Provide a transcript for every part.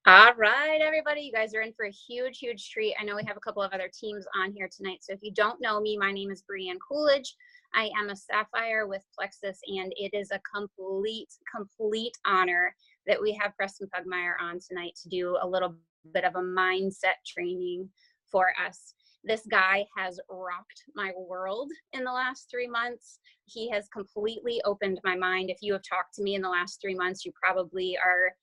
All right, everybody, you guys are in for a huge, huge treat. I know we have a couple of other teams on here tonight. So if you don't know me, my name is Brianne Coolidge. I am a Sapphire with Plexus, and it is a complete honor that we have Preston Pugmire on tonight to do a little bit of a mindset training for us. This guy has rocked my world in the last 3 months. He has completely opened my mind. If you have talked to me in the last 3 months, you probably are,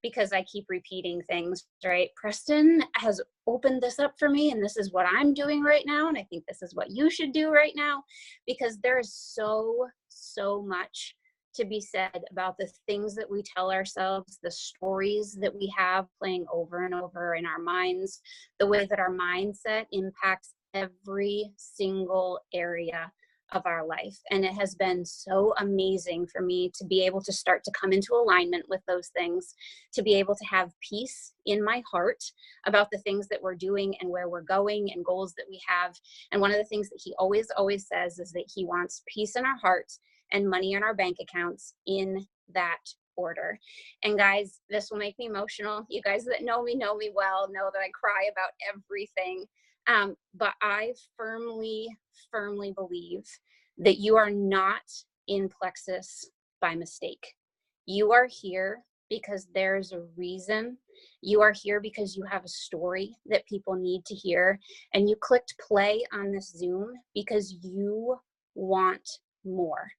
because I keep repeating things, right? Preston has opened this up for me, and this is what I'm doing right now. And I think this is what you should do right now, because there is so much to be said about the things that we tell ourselves, the stories that we have playing over and over in our minds, the way that our mindset impacts every single area of our life. And it has been so amazing for me to be able to start to come into alignment with those things, to be able to have peace in my heart about the things that we're doing and where we're going and goals that we have. And one of the things that he always says is that he wants peace in our hearts and money in our bank accounts in that order. And guys, this will make me emotional. You guys that know me well, know that I cry about everything. But I firmly believe that you are not in Plexus by mistake. You are here because there's a reason. You are here because you have a story that people need to hear. And you clicked play on this Zoom because you want more.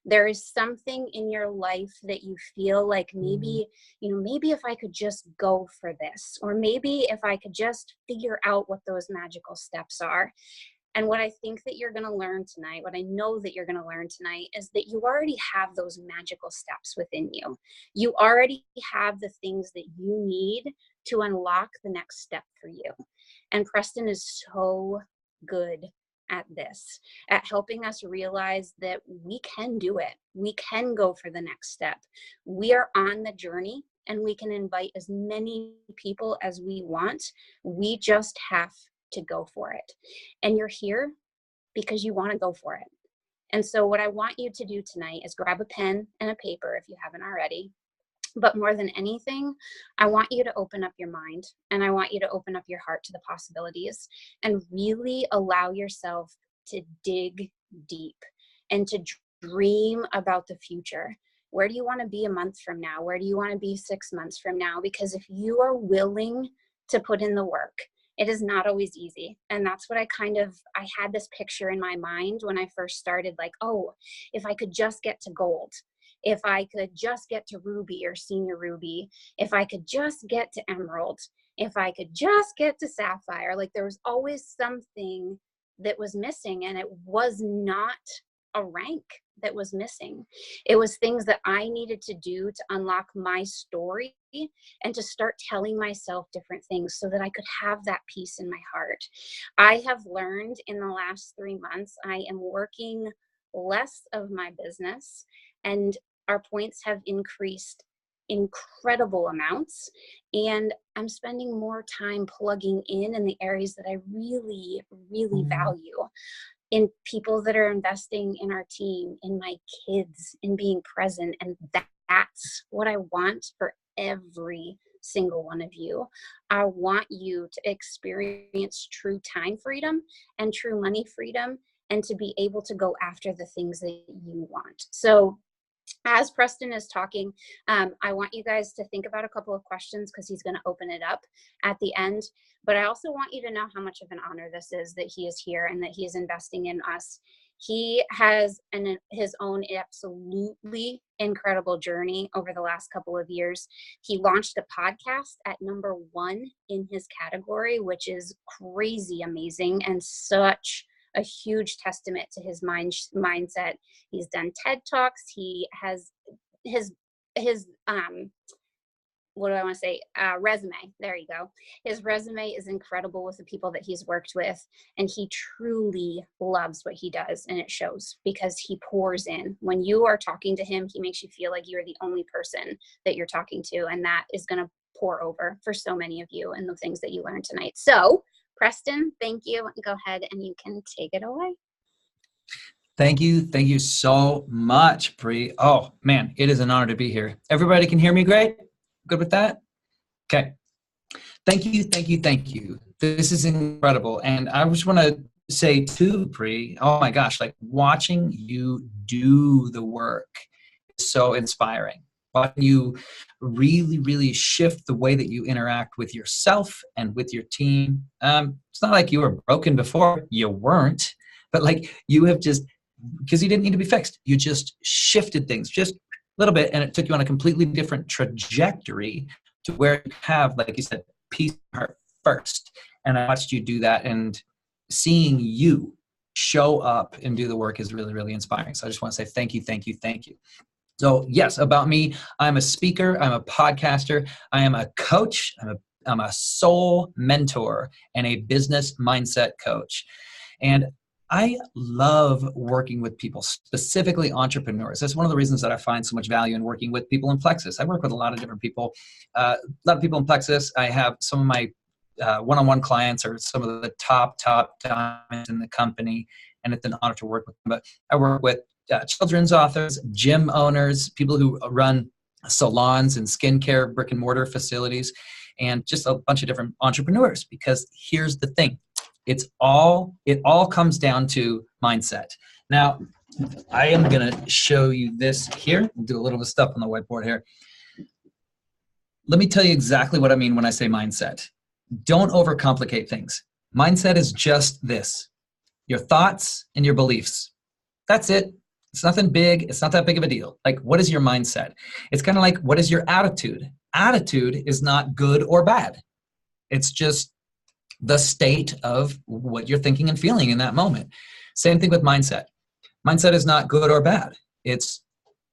There is something in your life that you feel like maybe if I could just go for this, or maybe if I could just figure out what those magical steps are. And what I think that you're going to learn tonight, what I know that you're going to learn tonight, is that you already have those magical steps within you. You already have the things that you need to unlock the next step for you. And Preston is so good at this, at helping us realize that we can do it. We can go for the next step. We are on the journey, and we can invite as many people as we want. We just have to go for it. And you're here because you want to go for it. And so what I want you to do tonight is grab a pen and a paper if you haven't already. But more than anything, I want you to open up your mind, and I want you to open up your heart to the possibilities, and really allow yourself to dig deep and to dream about the future. Where do you want to be a month from now? Where do you want to be 6 months from now? Because if you are willing to put in the work, it is not always easy. And that's what I had this picture in my mind when I first started, like, oh, if I could just get to gold, if I could just get to ruby or senior ruby, if I could just get to emerald, if I could just get to sapphire, like there was always something that was missing, and it was not a rank that was missing. It was things that I needed to do to unlock my story and to start telling myself different things so that I could have that peace in my heart. I have learned in the last 3 months, I am working less of my business, and our points have increased incredible amounts, and I'm spending more time plugging in the areas that I really value, in people that are investing in our team, in my kids, in being present. And that's what I want for every single one of you. I want you to experience true time freedom and true money freedom, and to be able to go after the things that you want. So as Preston is talking, I want you guys to think about a couple of questions, because he's going to open it up at the end. But I also want you to know how much of an honor this is that he is here and that he is investing in us. He has his own absolutely incredible journey over the last couple of years. He launched a podcast at #1 in his category, which is crazy amazing and such a huge testament to his mindset. He's done TED Talks. He has his resume. There you go. His resume is incredible with the people that he's worked with, and he truly loves what he does, and it shows because he pours in. When you are talking to him, he makes you feel like you're the only person that you're talking to, and that is going to pour over for so many of you and the things that you learned tonight. So Preston, thank you. Go ahead and you can take it away. Thank you. Thank you so much, Bree. Oh, man, it is an honor to be here. Everybody can hear me great? Good with that? Okay. Thank you, thank you, thank you. This is incredible. And I just want to say too, Pri, oh my gosh, like watching you do the work is so inspiring. Watching you really, really shift the way that you interact with yourself and with your team. It's not like you were broken before, you weren't, but like you have just, because you didn't need to be fixed, you just shifted things just a little bit, and it took you on a completely different trajectory to where you have, like you said, peace of heart first. And I watched you do that, and seeing you show up and do the work is really, really inspiring. So I just want to say thank you, thank you, thank you. So yes, about me, I'm a speaker, I'm a podcaster, I am a coach, I'm a soul mentor, and a business mindset coach. And I love working with people, specifically entrepreneurs. That's one of the reasons that I find so much value in working with people in Plexus. I work with a lot of different people, a lot of people in Plexus. I have some of my one-on-one clients are some of the top diamonds in the company, and it's an honor to work with them. But I work with children's authors, gym owners, people who run salons and skincare, brick and mortar facilities, and just a bunch of different entrepreneurs. Because here's the thing. It all comes down to mindset. Now, I am going to show you this here. We'll do a little bit of stuff on the whiteboard here. Let me tell you exactly what I mean when I say mindset. Don't overcomplicate things. Mindset is just this: your thoughts and your beliefs. That's it. It's nothing big. It's not that big of a deal. Like, what is your mindset? It's kind of like, what is your attitude? Attitude is not good or bad. It's just the state of what you're thinking and feeling in that moment. Same thing with mindset. Mindset is not good or bad. It's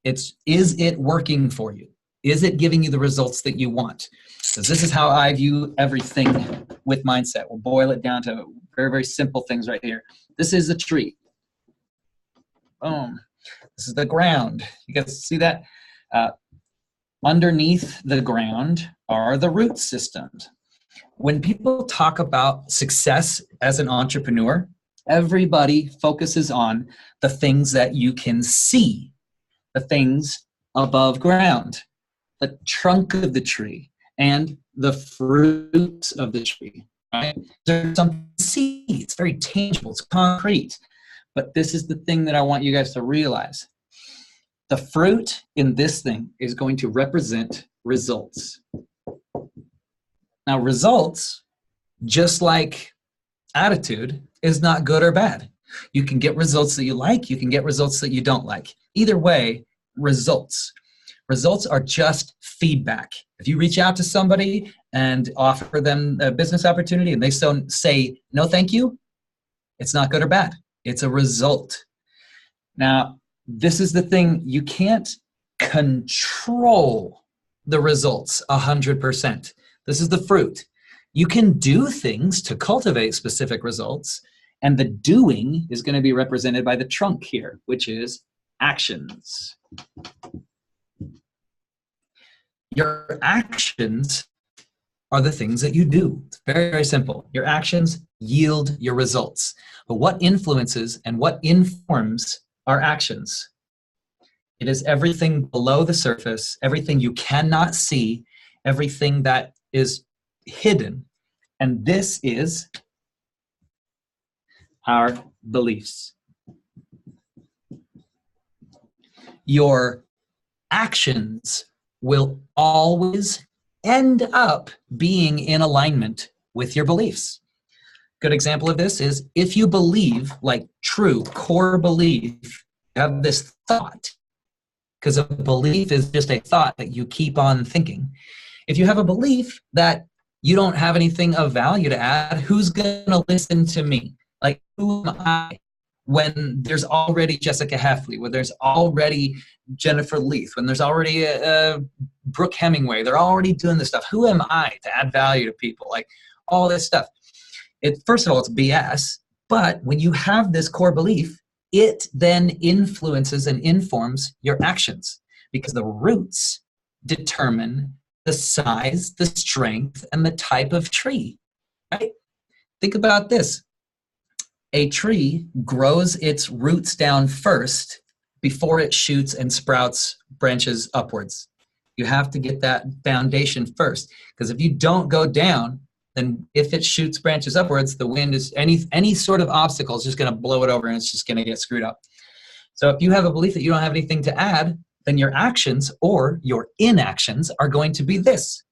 is it working for you? Is it giving you the results that you want? Because this is how I view everything with mindset. We'll boil it down to very, very simple things right here. This is a tree. Boom. This is the ground. You guys see that? Underneath the ground are the root systems. When people talk about success as an entrepreneur, everybody focuses on the things that you can see, the things above ground, the trunk of the tree, and the fruits of the tree, right? There's something to see. It's very tangible. It's concrete. But this is the thing that I want you guys to realize. The fruit in this thing is going to represent results. Now, results, just like attitude, is not good or bad. You can get results that you like. You can get results that you don't like. Either way, results. Results are just feedback. If you reach out to somebody and offer them a business opportunity and they say, no, thank you, it's not good or bad. It's a result. Now, this is the thing. You can't control the results 100%. This is the fruit. You can do things to cultivate specific results, and the doing is going to be represented by the trunk here, which is actions. Your actions are the things that you do. It's very, very simple. Your actions yield your results. But what influences and what informs our actions? It is everything below the surface, everything you cannot see, everything that is hidden. And this is our beliefs. Your actions will always end up being in alignment with your beliefs. Good example of this is if you believe, like true core belief, you have this thought, because a belief is just a thought that you keep on thinking. If you have a belief that you don't have anything of value to add, who's going to listen to me? Like, who am I? When there's already Jessica Heffley, when there's already Jennifer Leith, when there's already Brooke Hemingway, they're already doing this stuff. Who am I to add value to people? Like, all this stuff. First of all, it's BS. But when you have this core belief, it then influences and informs your actions, because the roots determine the size, the strength, and the type of tree, right? Think about this. A tree grows its roots down first before it shoots and sprouts branches upwards. You have to get that foundation first, because if you don't go down, then if it shoots branches upwards, the wind is any sort of obstacle is just going to blow it over, and it's just going to get screwed up. So if you have a belief that you don't have anything to add, then your actions or your inactions are going to be this.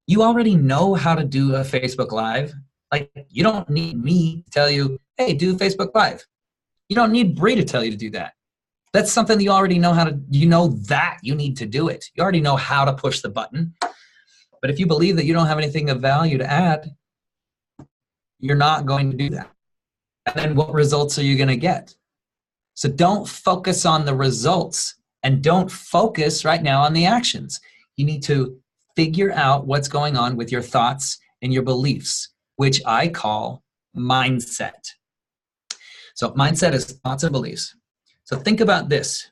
You already know how to do a Facebook Live. Like, you don't need me to tell you, hey, do Facebook Live. You don't need Bree to tell you to do that. That's something that you already know how to, you know that you need to do it. You already know how to push the button. But if you believe that you don't have anything of value to add, you're not going to do that. And then what results are you going to get? So don't focus on the results, and don't focus right now on the actions. You need to figure out what's going on with your thoughts and your beliefs, which I call mindset. So mindset is thoughts and beliefs. So think about this.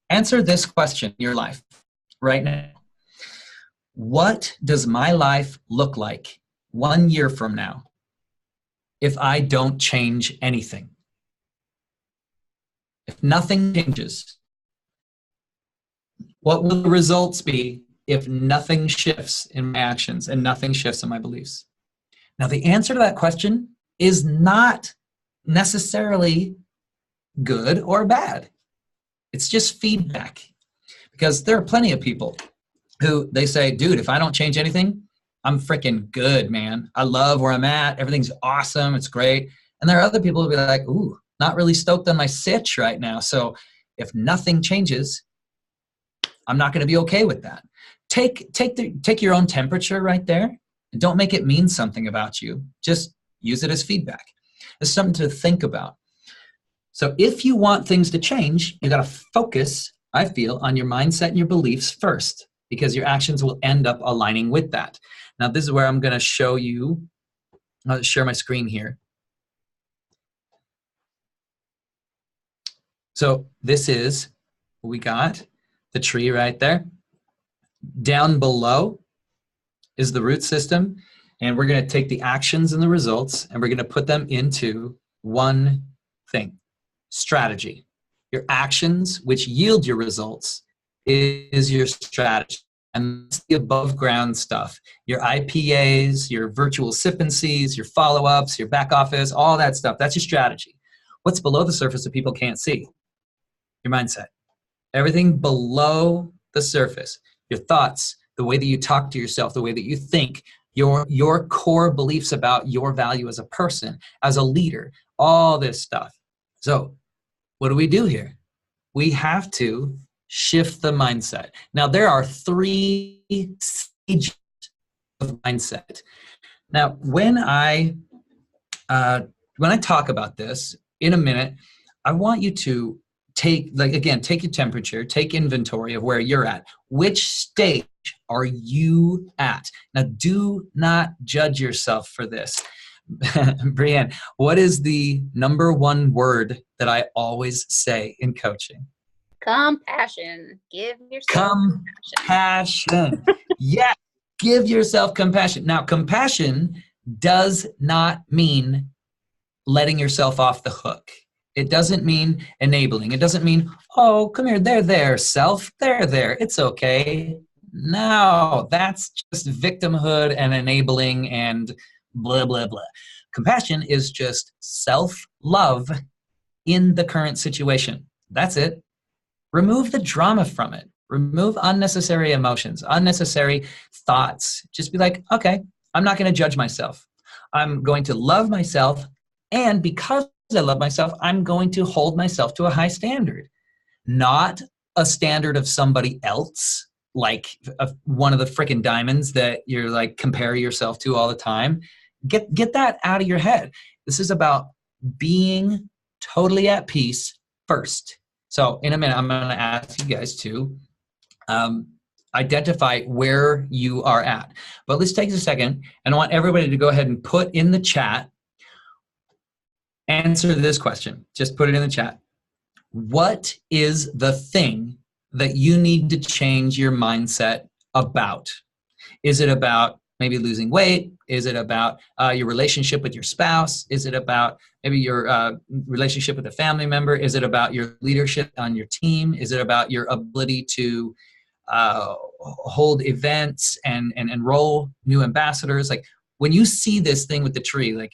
Answer this question in your life right now. What does my life look like 1 year from now if I don't change anything? If nothing changes, what will the results be if nothing shifts in my actions and nothing shifts in my beliefs? Now, the answer to that question is not necessarily good or bad. It's just feedback. Because there are plenty of people who they say, dude, if I don't change anything, I'm freaking good, man. I love where I'm at. Everything's awesome. It's great. And there are other people who be like, ooh, not really stoked on my sitch right now. So if nothing changes, I'm not going to be okay with that. Take your own temperature right there, and don't make it mean something about you. Just use it as feedback. It's something to think about. So if you want things to change, you got to focus, I feel, on your mindset and your beliefs first, because your actions will end up aligning with that. Now, this is where I'm going to show you. I'll share my screen here. So this is, we got the tree right there. Down below is the root system, and we're going to take the actions and the results, and we're going to put them into one thing: strategy. Your actions, which yield your results, is your strategy. And that's the above ground stuff. Your IPAs, your virtual sip and sees, your follow-ups, your back office, all that stuff. That's your strategy. What's below the surface that people can't see? Your mindset. Everything below the surface. Your thoughts, the way that you talk to yourself, the way that you think, your core beliefs about your value as a person, as a leader, all this stuff. So what do we do here? We have to shift the mindset. Now, there are 3 stages of mindset. Now, when I talk about this in a minute, I want you to take your temperature, take inventory of where you're at. Which stage are you at? Now, do not judge yourself for this. Brianne, what is the number 1 word that I always say in coaching? Compassion. Give yourself compassion. Yes, give yourself compassion. Now, compassion does not mean letting yourself off the hook. It doesn't mean enabling. It doesn't mean, oh, come here, there, self, there, it's okay. No, that's just victimhood and enabling and blah, blah, blah. Compassion is just self-love in the current situation. That's it. Remove the drama from it. Remove unnecessary emotions, unnecessary thoughts. Just be like, okay, I'm not going to judge myself. I'm going to love myself, and because I love myself, I'm going to hold myself to a high standard. Not a standard of somebody else, like one of the freaking diamonds that you're like compare yourself to all the time. Get that out of your head. This is about being totally at peace first. So in a minute, I'm going to ask you guys to identify where you are at. But let's take a second, and I want everybody to go ahead and put in the chat, answer this question. Just put it in the chat. What is the thing that you need to change your mindset about? Is it about maybe losing weight? Is it about your relationship with your spouse? Is it about maybe your relationship with a family member? Is it about your leadership on your team? Is it about your ability to hold events and enroll new ambassadors. Like when you see this thing with the tree, like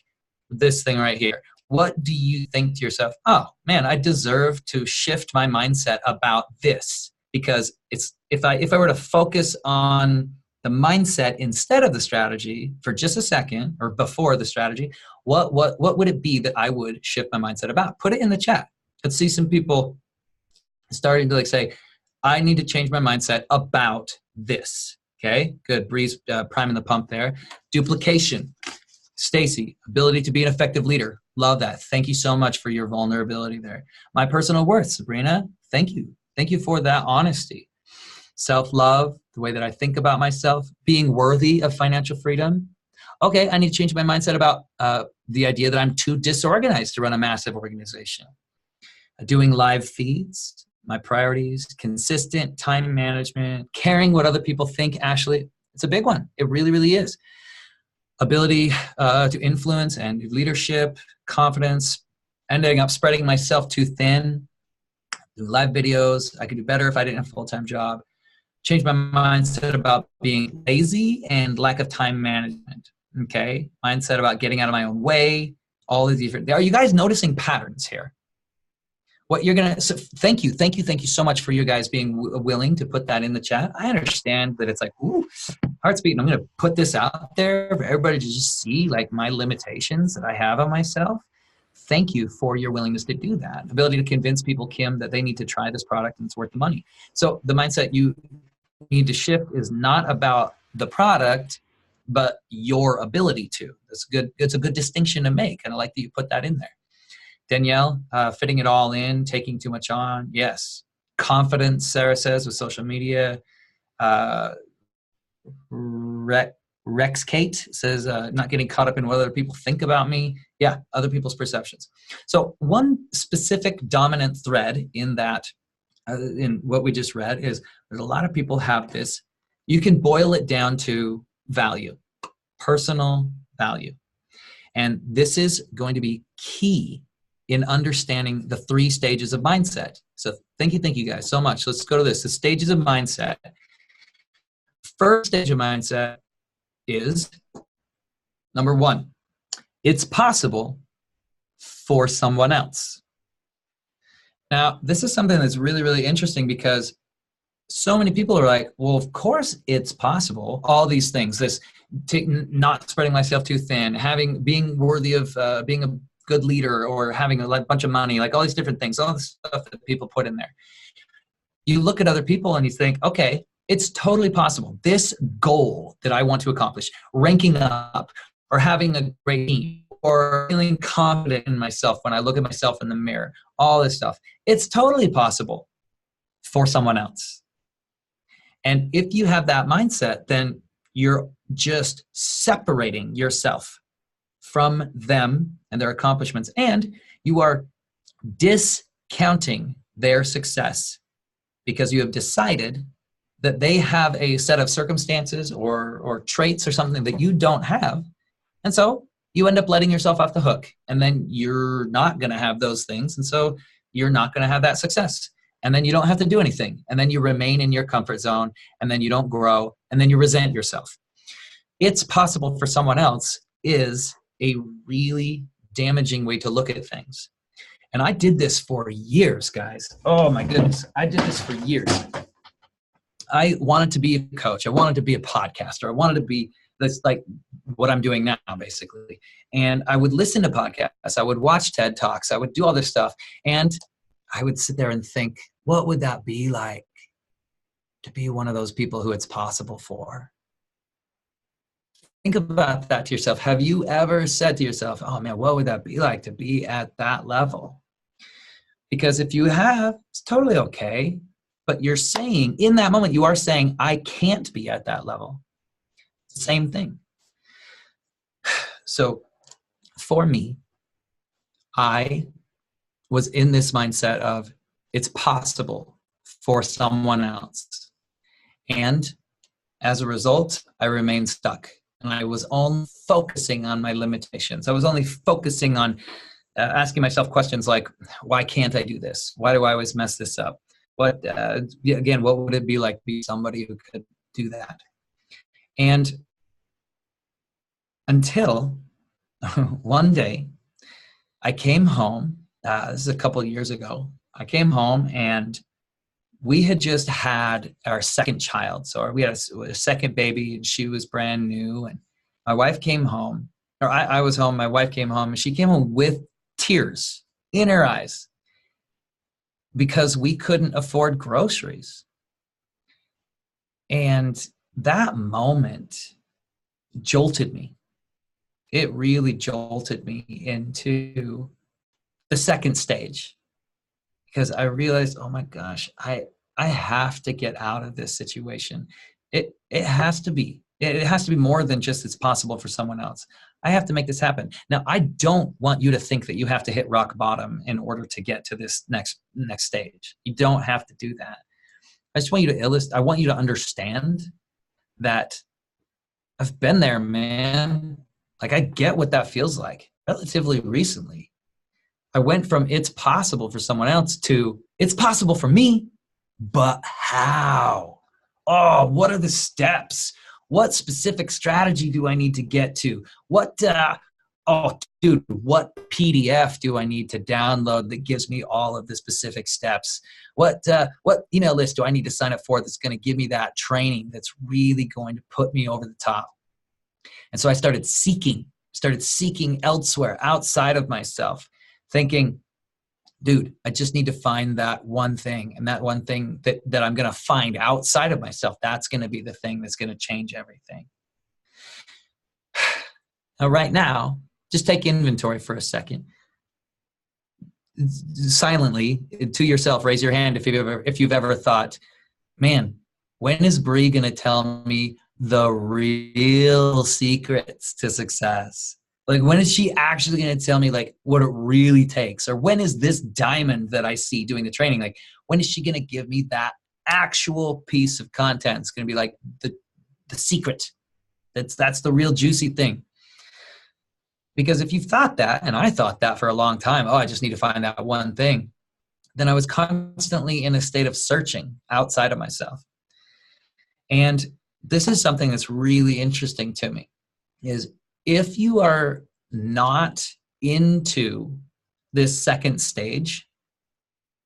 this thing right here, what do you think to yourself? Oh man, I deserve to shift my mindset about this, because it's if I were to focus on the mindset instead of the strategy for just a second, or before the strategy, what would it be that I would shift my mindset about? Put it in the chat. Let's see some people starting to like say, I need to change my mindset about this. Okay, good. Breeze priming the pump there. Duplication. Stacy, ability to be an effective leader. Love that. Thank you so much for your vulnerability there. My personal worth, Sabrina. Thank you. Thank you for that honesty. Self-love, the way that I think about myself, being worthy of financial freedom. Okay, I need to change my mindset about the idea that I'm too disorganized to run a massive organization. Doing live feeds, my priorities, consistent time management, caring what other people think. Ashley, it's a big one. It really, really is. Ability to influence and leadership, confidence, ending up spreading myself too thin, do live videos. I could do better if I didn't have a full-time job. Change my mindset about being lazy and lack of time management. Okay, mindset about getting out of my own way. All these different. Are you guys noticing patterns here? What you're gonna. So thank you so much for you guys being willing to put that in the chat. I understand that it's like, ooh, heart's beating. I'm gonna put this out there for everybody to just see like my limitations that I have on myself. Thank you for your willingness to do that. Ability to convince people, Kim, that they need to try this product and it's worth the money. So the mindset you need to shift is not about the product, but your ability to. That's good. It's a good distinction to make, and I like that you put that in there. Danielle, fitting it all in, taking too much on. Yes. Confidence, Sarah says, with social media. Rex Kate says, not getting caught up in what other people think about me. Yeah, other people's perceptions. So one specific dominant thread in that, in what we just read, is there's a lot of people have this. You can boil it down to value, personal value. And this is going to be key in understanding the 3 stages of mindset. So thank you guys so much. Let's go to this, the stages of mindset. First stage of mindset is, number 1, it's possible for someone else. Now, this is something that's really, really interesting, because so many people are like, well, of course it's possible. All these things, this not spreading myself too thin, being worthy of being a good leader, or having a bunch of money, like all these different things, all the stuff that people put in there. You look at other people and you think, okay, it's totally possible. This goal that I want to accomplish, ranking up, or having a great team, or feeling confident in myself when I look at myself in the mirror, all this stuff, it's totally possible for someone else. And if you have that mindset, then you're just separating yourself from them and their accomplishments, and you are discounting their success because you have decided that they have a set of circumstances or traits or something that you don't have. And so you end up letting yourself off the hook, and then you're not going to have those things. And so you're not going to have that success. And then you don't have to do anything. And then you remain in your comfort zone, and then you don't grow, and then you resent yourself. It's possible for someone else is a really damaging way to look at things. And I did this for years, guys. Oh my goodness. I did this for years. I wanted to be a coach. I wanted to be a podcaster. I wanted to be this, like what I'm doing now, basically. And I would listen to podcasts. I would watch TED Talks. I would do all this stuff. And I would sit there and think, what would that be like to be one of those people who it's possible for? Think about that to yourself. Have you ever said to yourself, oh man, what would that be like to be at that level? Because if you have, it's totally okay. But you're saying, in that moment, you are saying, I can't be at that level. Same thing. So for me, I was in this mindset of it's possible for someone else. And as a result, I remained stuck. And I was only focusing on my limitations. I was only focusing on asking myself questions like, why can't I do this? Why do I always mess this up? Again, what would it be like to be somebody who could do that. And until one day I came home, this is a couple of years ago, I came home and we had just had our second child. So we had a second baby, and she was brand new. And my wife came home, or I was home, my wife came home, and she came home with tears in her eyes because we couldn't afford groceries. And that moment jolted me. It really jolted me into the second stage, because I realized, oh my gosh, I have to get out of this situation. It has to be. It has to be more than just it's possible for someone else. I have to make this happen. Now, I don't want you to think that you have to hit rock bottom in order to get to this next stage. You don't have to do that. I just want you to illustrate. I want you to understand that I've been there, man. Like, I get what that feels like relatively recently. I went from it's possible for someone else to it's possible for me, but how? Oh, what are the steps? What specific strategy do I need to get to? What PDF do I need to download that gives me all of the specific steps? What email list do I need to sign up for that's going to give me that training that's really going to put me over the top? And so I started seeking elsewhere, outside of myself, thinking, dude, I just need to find that one thing. And that one thing that I'm going to find outside of myself, that's going to be the thing that's going to change everything. Now, right now, just take inventory for a second. Silently, to yourself, raise your hand if you've ever thought, man, when is Bree going to tell me the real secrets to success? Like, when is she actually going to tell me like what it really takes? Or when is this diamond that I see doing the training, like, when is she going to give me that actual piece of content? It's going to be like the secret. That's the real juicy thing. Because if you've thought that, and I thought that for a long time, I just need to find out one thing, then I was constantly in a state of searching outside of myself. And this is something that's really interesting to me, is if you are not into this second stage,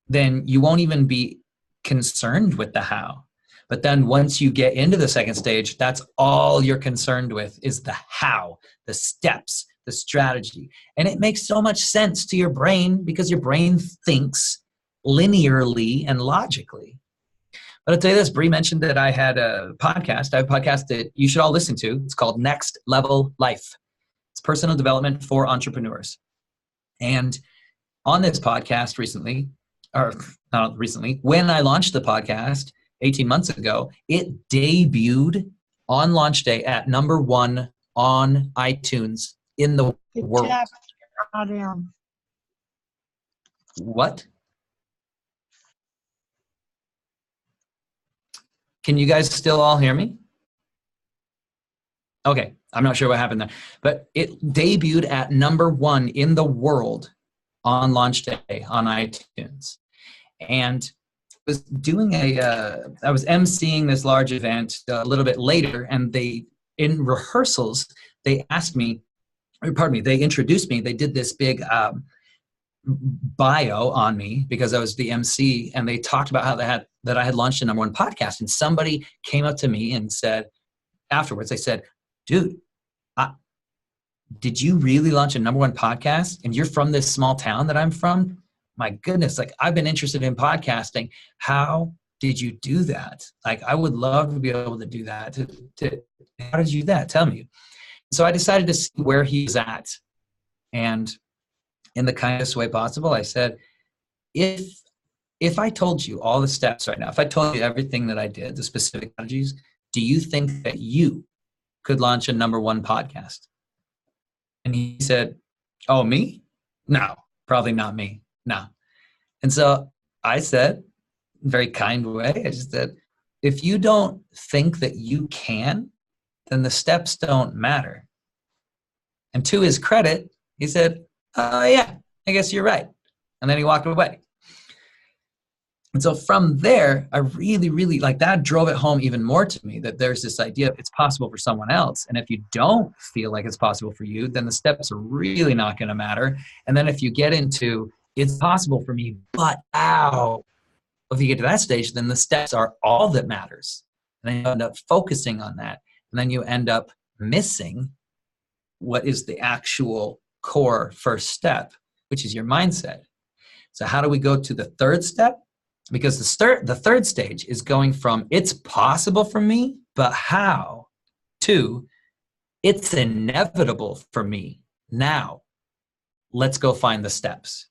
then you won't even be concerned with the how. But then once you get into the second stage, that's all you're concerned with is the how, the steps, the strategy. And it makes so much sense to your brain because your brain thinks linearly and logically. But I'll tell you this, Bree mentioned that I had a podcast. I have a podcast that you should all listen to. It's called Next Level Life. It's personal development for entrepreneurs. And on this podcast recently, or not recently, when I launched the podcast 18 months ago, it debuted on launch day at #1 on iTunes in the world. What? Can you guys still all hear me? Okay, I'm not sure what happened there. But it debuted at #1 in the world on launch day on iTunes. And I was doing I was emceeing this large event a little bit later, and in rehearsals, they introduced me. They did this big bio on me because I was the MC, and they talked about how that I had launched a #1 podcast. And somebody came up to me and said, afterwards, they said, dude, did you really launch a #1 podcast? And you're from this small town that I'm from? My goodness, like, I've been interested in podcasting. How did you do that? Like, I would love to be able to do that. How did you do that? Tell me. So I decided to see where he's at. And in the kindest way possible, I said, if I told you all the steps right now, if I told you everything that I did, the specific strategies, do you think that you could launch a #1 podcast? And he said, oh, me? No, probably not me. No. And so I said, in a very kind way, I just said, if you don't think that you can, then the steps don't matter. And to his credit, he said, yeah, I guess you're right. And then he walked away. And so from there, I really, really like that drove it home even more to me that there's this idea it's possible for someone else. And if you don't feel like it's possible for you, then the steps are really not going to matter. And then if you get into it's possible for me, but how? If you get to that stage, then the steps are all that matters. And then you end up focusing on that. And then you end up missing what is the actual core first step, which is your mindset. So how do we go to the third step? Because the third stage is going from it's possible for me, but how, to it's inevitable for me now. Let's go find the steps.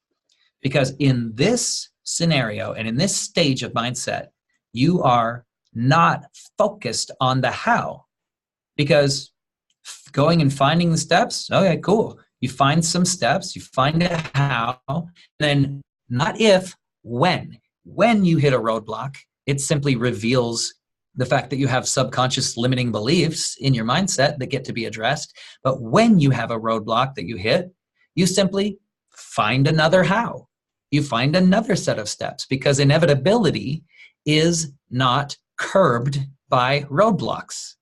Because in this scenario and in this stage of mindset, you are not focused on the how. Because going and finding the steps, okay, cool. You find some steps, you find a how, then not if, when. When you hit a roadblock, it simply reveals the fact that you have subconscious limiting beliefs in your mindset that get to be addressed. But when you have a roadblock that you hit, you simply find another how. You find another set of steps, because inevitability is not curbed by roadblocks.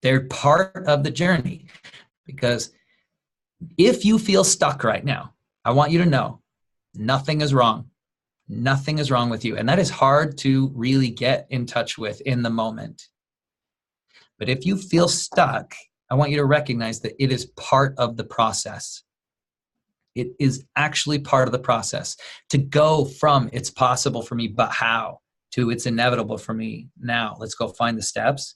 They're part of the journey. Because if you feel stuck right now, I want you to know nothing is wrong. Nothing is wrong with you. And that is hard to really get in touch with in the moment. But if you feel stuck, I want you to recognize that it is part of the process. It is actually part of the process. To go from it's possible for me, but how, to it's inevitable for me now. Let's go find the steps.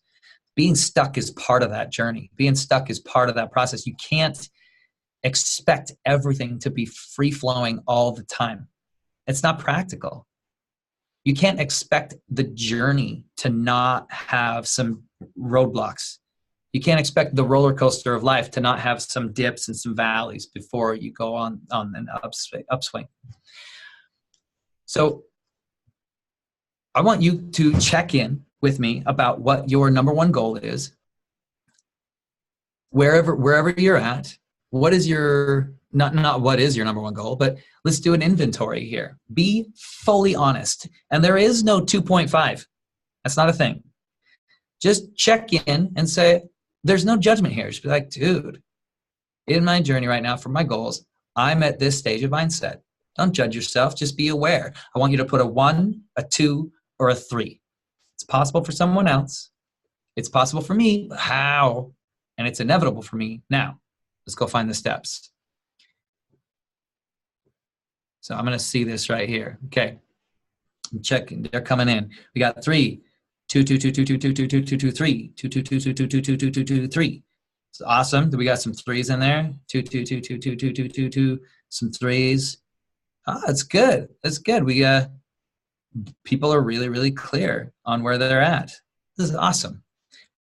Being stuck is part of that journey. Being stuck is part of that process. You can't expect everything to be free-flowing all the time. It's not practical. You can't expect the journey to not have some roadblocks. You can't expect the roller coaster of life to not have some dips and some valleys before you go on an upswing. So I want you to check in with me about what your number one goal is. Wherever you're at, what is your, not what is your number one goal, but let's do an inventory here. Be fully honest. And there is no 2.5. That's not a thing. Just check in and say, there's no judgment here. Just be like, dude, in my journey right now for my goals, I'm at this stage of mindset. Don't judge yourself. Just be aware. I want you to put a 1, a 2, or a 3. It's possible for someone else. It's possible for me, but how? And it's inevitable for me now. Let's go find the steps. So I'm going to see this right here. Okay. I'm checking. They're coming in. We got 3, 2, 2, 2, 2, 2, 2, 2, 2, 2, 2, 3, 2, 2, 2, 2, 2, 2, 2, 2, 2, 2, 3. It's awesome. We got some 3s in there. 2, 2, 2, 2, 2, 2, 2, 2, 2. Some 3s. Ah, that's good. That's good. We people are really, really clear on where they're at. This is awesome.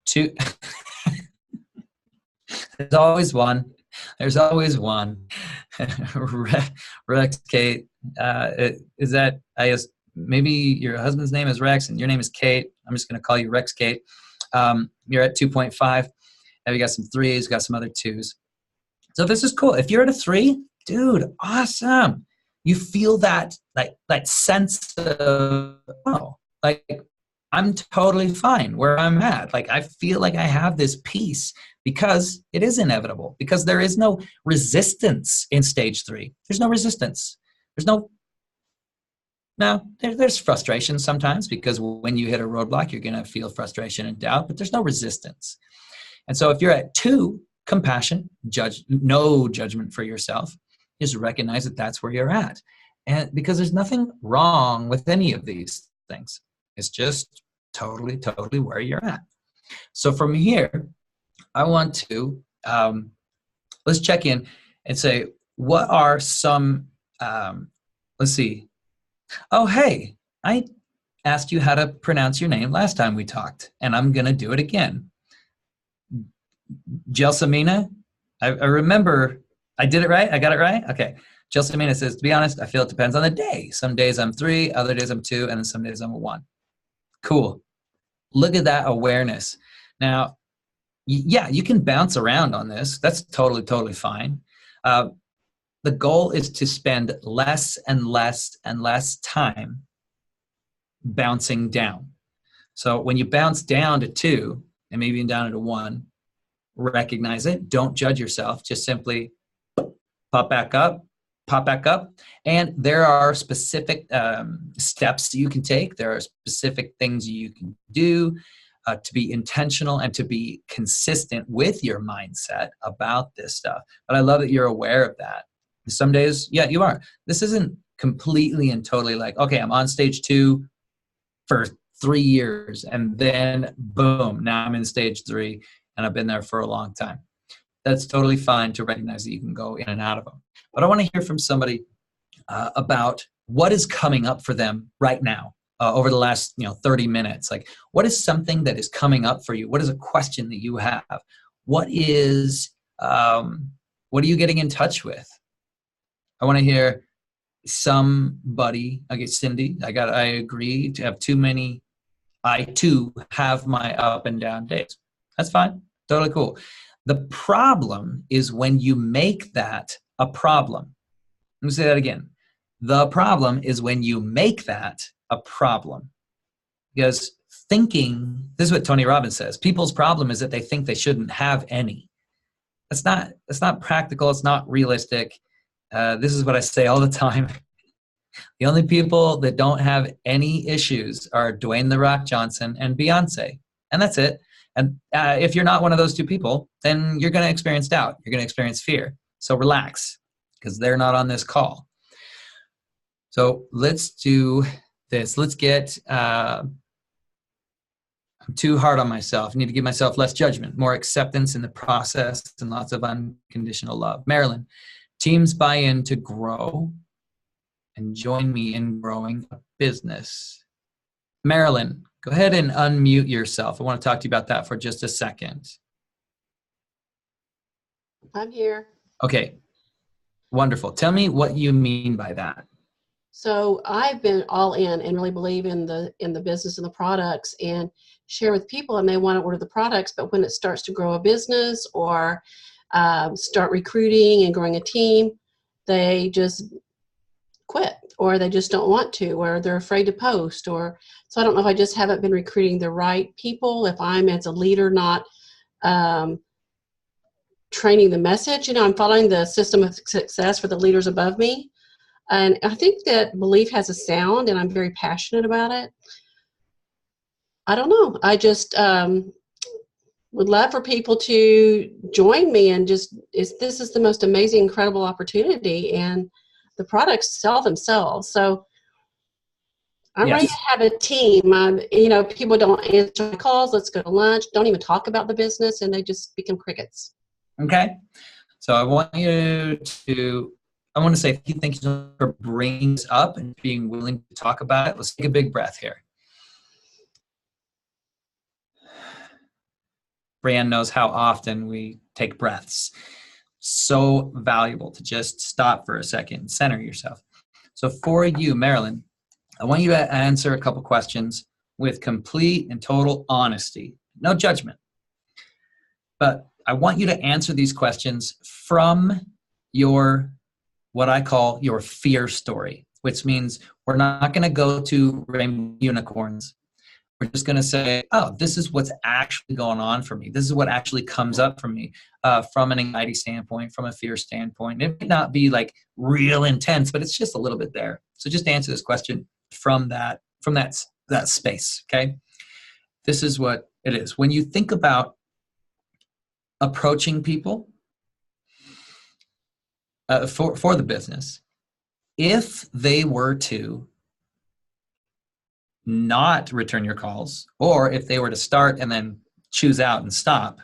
2. There's always one. There's always one. Rex Kate. Is that, I guess, maybe your husband's name is Rex and your name is Kate. I'm just going to call you Rex Kate. You're at 2.5. Now you got some 3s, got some other 2s. So this is cool. If you're at a 3, dude, awesome. You feel that that sense of, oh, like I'm totally fine where I'm at. Like I feel like I have this peace because it is inevitable, because there is no resistance in stage 3. There's no resistance. There's frustration sometimes, because when you hit a roadblock, you're going to feel frustration and doubt, but there's no resistance. And so if you're at 2, compassion, no judgment for yourself, just recognize that that's where you're at. And because there's nothing wrong with any of these things. It's just totally, totally where you're at. So from here, I want to, let's check in and say, what are some, let's see. Oh, hey, I asked you how to pronounce your name last time we talked, and I'm going to do it again. Gelsamina, I remember I did it right. I got it right. Okay. Gelsamina says, to be honest, I feel it depends on the day. Some days I'm 3, other days I'm 2, and then some days I'm a 1. Cool. Look at that awareness. Now, yeah, you can bounce around on this. That's totally, totally fine. The The goal is to spend less and less and less time bouncing down. So when you bounce down to 2 and maybe even down to 1, recognize it. Don't judge yourself. Just simply pop back up, pop back up. And there are specific steps you can take. There are specific things you can do to be intentional and to be consistent with your mindset about this stuff. But I love that you're aware of that. Some days, yeah, you are. This isn't completely and totally like, okay, I'm on stage 2 for 3 years, and then boom, now I'm in stage 3, and I've been there for a long time. That's totally fine to recognize that you can go in and out of them. But I want to hear from somebody about what is coming up for them right now over the last 30 minutes. Like, what is something that is coming up for you? What is a question that you have? What is what are you getting in touch with? I want to hear somebody. Okay, Cindy, I agree to have too many. I too have my up and down days. That's fine. Totally cool. The problem is when you make that a problem. Let me say that again. The problem is when you make that a problem. Because thinking, this is what Tony Robbins says, people's problem is that they think they shouldn't have any. That's not practical. It's not realistic. This is what I say all the time. The only people that don't have any issues are Dwayne "The Rock" Johnson and Beyonce. And that's it. And if you're not one of those 2 people, then you're going to experience doubt. You're going to experience fear. So relax, because they're not on this call. So let's do this. Let's get, I'm too hard on myself. I need to give myself less judgment, more acceptance in the process, and lots of unconditional love. Marilyn, teams buy in to grow and join me in growing a business. Marilyn, go ahead and unmute yourself. I want to talk to you about that for just a second. I'm here. Okay, wonderful. Tell me what you mean by that. So I've been all in and really believe in the business and the products and share with people, and they want to order the products, but when it starts to grow a business or start recruiting and growing a team, they just quit, or they just don't want to, or they're afraid to post, or so I don't know if I just haven't been recruiting the right people, if I'm as a leader not training the message. I'm following the system of success for the leaders above me, and I think that belief has a sound, and I'm very passionate about it. I don't know. I just would love for people to join me, and this is the most amazing, incredible opportunity, and the products sell themselves. So I'm ready to have a team. People don't answer my calls. Let's go to lunch. Don't even talk about the business, and they just become crickets. Okay. So I want to say thank you for bringing this up and being willing to talk about it. Let's take a big breath here. Brianne knows how often we take breaths. So valuable to just stop for a second and center yourself. So for you, Marilyn, I want you to answer a couple questions with complete and total honesty. No judgment. But I want you to answer these questions from what I call your fear story, which means we're not going to go to rainbow unicorns. We're just going to say, oh, this is what's actually going on for me. This is what actually comes up for me from an anxiety standpoint, from a fear standpoint. It may not be like real intense, but it's just a little bit there. So just answer this question from that space, okay? This is what it is. When you think about approaching people for the business, if they were to not return your calls, or if they were to start and then choose out and stop,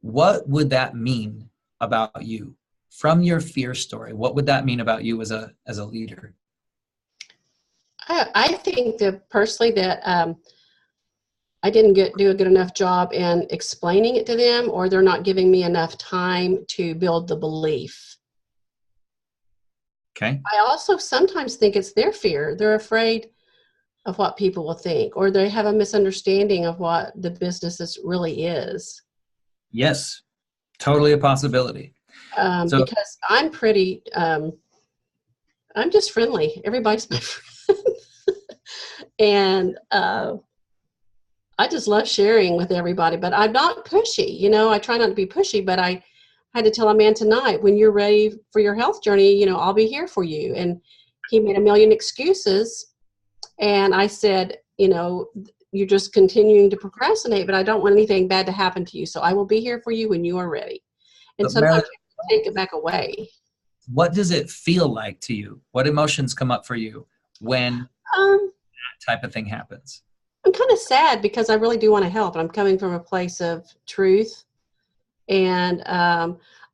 what would that mean about you from your fear story? What would that mean about you as a leader? I think that personally that I didn't do a good enough job in explaining it to them, or they're not giving me enough time to build the belief. Okay. I also sometimes think it's their fear. They're afraid of what people will think, or they have a misunderstanding of what the business really is. Yes, totally a possibility. So because I'm pretty, I'm just friendly. Everybody's my friend. And I just love sharing with everybody, but I'm not pushy. You know, I try not to be pushy, but I had to tell a man tonight, when you're ready for your health journey, you know, I'll be here for you. And he made a million excuses. And I said, you know, you're just continuing to procrastinate, but I don't want anything bad to happen to you. So I will be here for you when you are ready. And but sometimes Marilyn, you take it back away. what does it feel like to you? What emotions come up for you when Um, that type of thing happens? I'm kind of sad because I really do want to help. I'm coming from a place of truth. And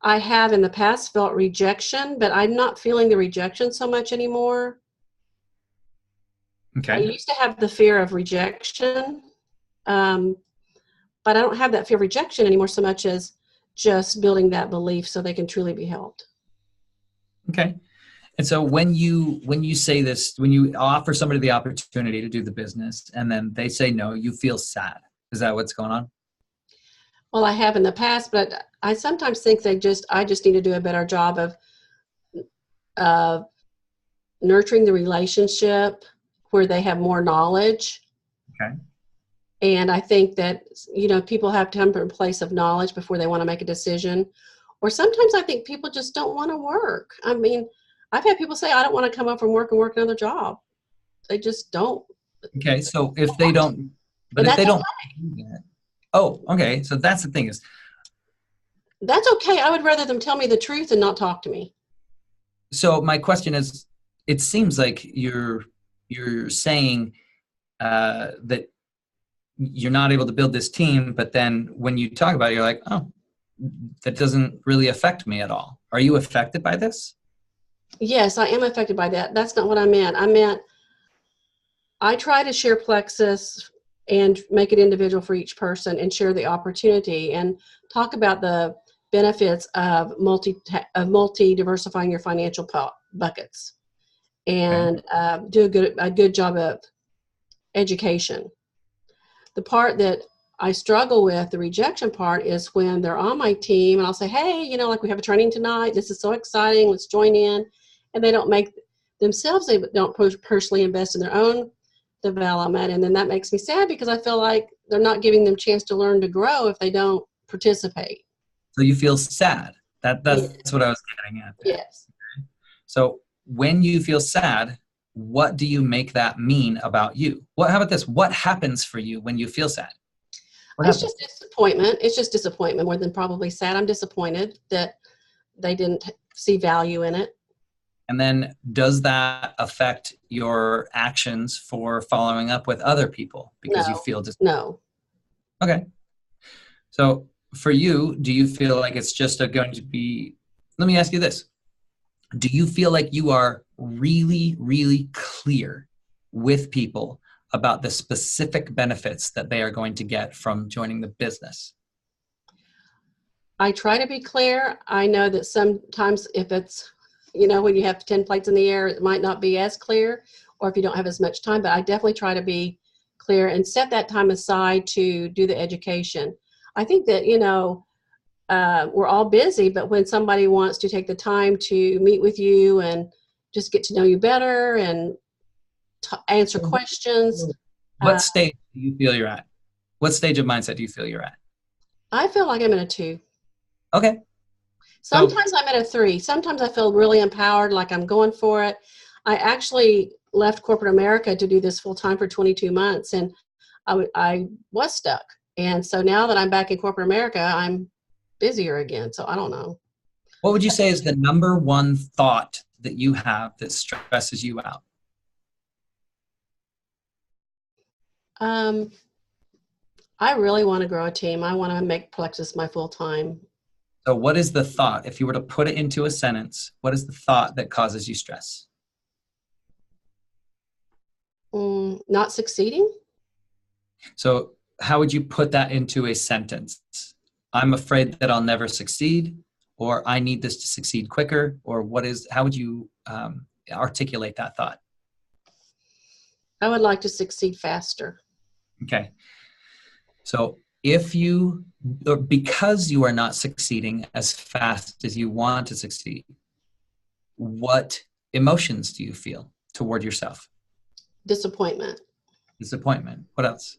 I have in the past felt rejection, but I'm not feeling the rejection so much anymore. I Okay. used to have the fear of rejection, but I don't have that fear of rejection anymore so much as just building that belief so they can truly be helped. Okay. And so when you say this, when you offer somebody the opportunity to do the business and then they say no, you feel sad. Is that what's going on? Well, I have in the past, but I sometimes think I just need to do a better job of uh, nurturing the relationship where they have more knowledge. Okay. And I think that, you know, people have to come from a place of knowledge before they want to make a decision. Or sometimes I think people just don't want to work. I mean, I've had people say, I don't want to come up from work and work another job. They just don't. Okay. So if they don't, but And if they that's don't, oh, okay. So that's the thing is, that's okay. I would rather them tell me the truth and not talk to me. so my question is, it seems like you're saying that you're not able to build this team, but then when you talk about it, you're like, oh, that doesn't really affect me at all. Are you affected by this? Yes, I am affected by that. That's not what I meant. I meant I try to share Plexus and make it individual for each person and share the opportunity and talk about the benefits of multi diversifying your financial buckets and do a good job of education. The part that I struggle with, the rejection part, is when they're on my team and I'll say, hey, you know, like we have a training tonight. This is so exciting. Let's join in. And they don't make themselves, they don't personally invest in their own development. And then that makes me sad because I feel like they're not giving them a chance to learn to grow if they don't participate. So you feel sad. That's Yes. what I was getting at there. Yes. So when you feel sad, what do you make that mean about you? How about this? What happens for you when you feel sad? What It's happens? just disappointment. It's just disappointment more than probably sad. I'm disappointed that they didn't see value in it. And then does that affect your actions for following up with other people because you feel No. Okay. So for you, do you feel like it's just going to be, let me ask you this. Do you feel like you are really, really clear with people about the specific benefits that they are going to get from joining the business? I try to be clear. I know that sometimes if it's, you know, when you have 10 plates in the air, it might not be as clear, or if you don't have as much time, but I definitely try to be clear and set that time aside to do the education. I think that, you know, we're all busy, but when somebody wants to take the time to meet with you and just get to know you better and answer questions. What stage do you feel you're at? What stage of mindset do you feel you're at? I feel like I'm in a 2. Okay. Sometimes I'm at a 3. Sometimes I feel really empowered, like I'm going for it. I actually left corporate America to do this full time for 22 months, and I was stuck. And so now that I'm back in corporate America, I'm busier again. So I don't know. What would you say is the number one thought that you have that stresses you out? I really want to grow a team. I want to make Plexus my full time. So what is the thought? If you were to put it into a sentence, what is the thought that causes you stress? Not succeeding. So how would you put that into a sentence? I'm afraid that I'll never succeed, or I need this to succeed quicker, or how would you articulate that thought? I would like to succeed faster. Okay. So if you, or because you are not succeeding as fast as you want to succeed, what emotions do you feel toward yourself? Disappointment. Disappointment. What else?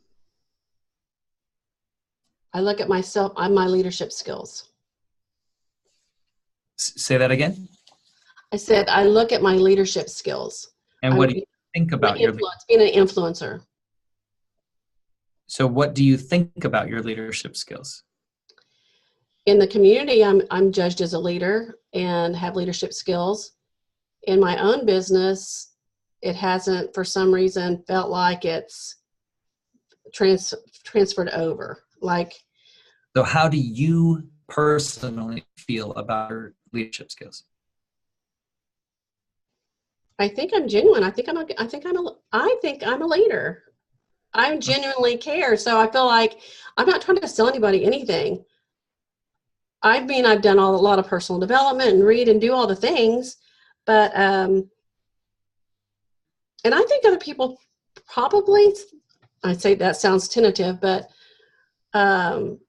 I look at myself on my leadership skills. Say that again. I said, I look at my leadership skills. And what do you think about your being an influencer? So what do you think about your leadership skills? In the community, I'm judged as a leader and have leadership skills. In my own business, it hasn't, for some reason, felt like it's transferred over. Like, so how do you personally feel about your leadership skills? I think I'm genuine. I think I'm a leader. I genuinely care. So I feel like I'm not trying to sell anybody anything. I've done a lot of personal development and read and do all the things, but and I think other people probably, I say that sounds tentative, but don't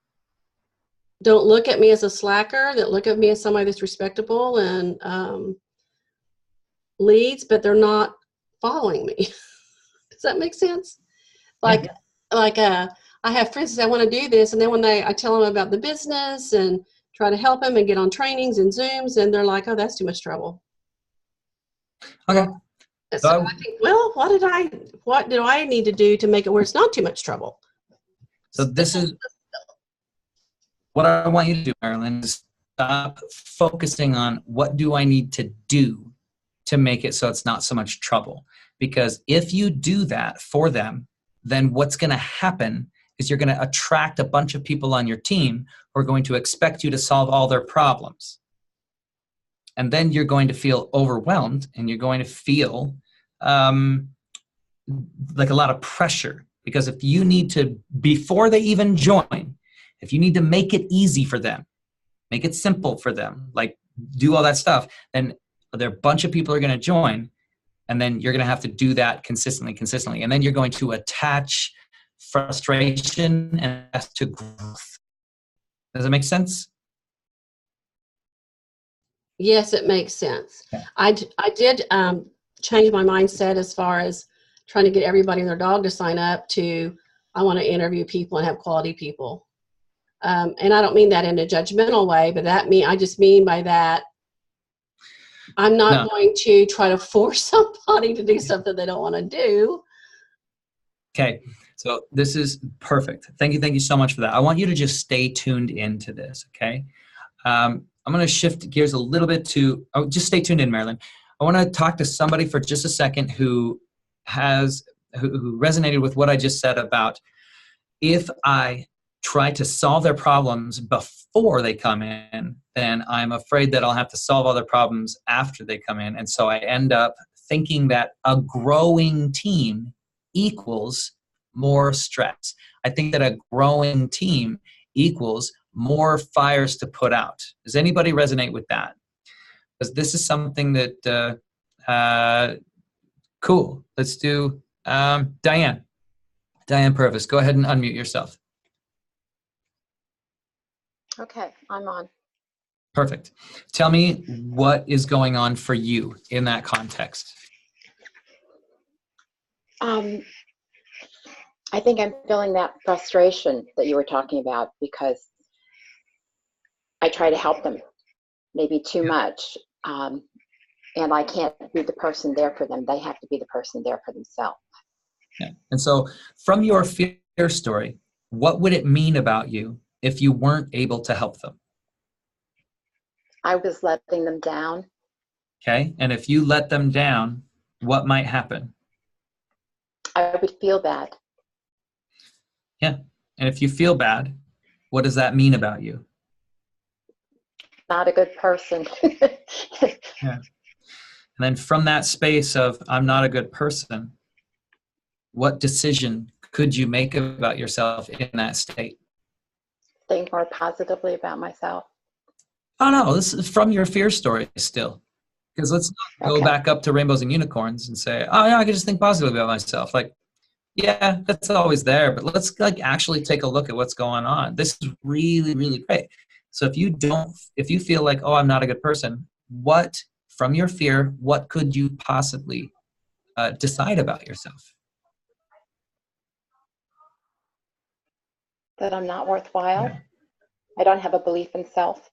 look at me as a slacker, that look at me as somebody that's respectable and leads, but they're not following me. Does that make sense? Like, I have friends that say, I want to do this, and then when I tell them about the business and try to help them and get on trainings and Zooms, and they're like, oh, that's too much trouble. Okay. So I think, well, what do I need to do to make it where it's not too much trouble? So this is what I want you to do, Marilyn, is stop focusing on what do I need to do to make it so it's not so much trouble. Because if you do that for them, then what's going to happen is you're going to attract a bunch of people on your team who are going to expect you to solve all their problems. And then you're going to feel overwhelmed, and you're going to feel like a lot of pressure. Because if you need to, before they even join, if you need to make it easy for them, make it simple for them, like do all that stuff, then there are a bunch of people are going to join, and then you're going to have to do that consistently. And then you're going to attach frustration and to growth. Does that make sense? Yes, it makes sense. Okay. I did change my mindset as far as trying to get everybody and their dog to sign up to, I want to interview people and have quality people. And I don't mean that in a judgmental way, but I just mean by that, I'm not going to try to force somebody to do something they don't want to do. Okay, so this is perfect. Thank you so much for that. I want you to just stay tuned into this, okay? I'm going to shift gears a little bit to, just stay tuned in, Marilyn. I want to talk to somebody for just a second who resonated with what I just said about if I try to solve their problems before they come in, then I'm afraid that I'll have to solve all their problems after they come in. And so I end up thinking that a growing team equals more stress. I think that a growing team equals more fires to put out. Does anybody resonate with that? Because this is something that, cool. Let's do Diane Purvis. Go ahead and unmute yourself. Okay, I'm on. Perfect. Tell me what is going on for you in that context. I think I'm feeling that frustration that you were talking about because I try to help them maybe too much, and I can't be the person there for them. They have to be the person there for themselves. Yeah. And so from your fear story, what would it mean about you if you weren't able to help them? I was letting them down. Okay. And if you let them down, what might happen? I would feel bad. Yeah. And if you feel bad, what does that mean about you? Not a good person. Yeah. And then from that space of I'm not a good person, what decision could you make about yourself in that state? Think more positively about myself. Oh no, this is from your fear story still. Because let's not go back up to rainbows and unicorns and say, oh yeah, I can just think positively about myself. Like, Yeah, that's always there, but let's like actually take a look at what's going on. This is really, really great. So if you feel like, oh, I'm not a good person, from your fear, what could you possibly decide about yourself? That I'm not worthwhile. Yeah. I don't have a belief in self.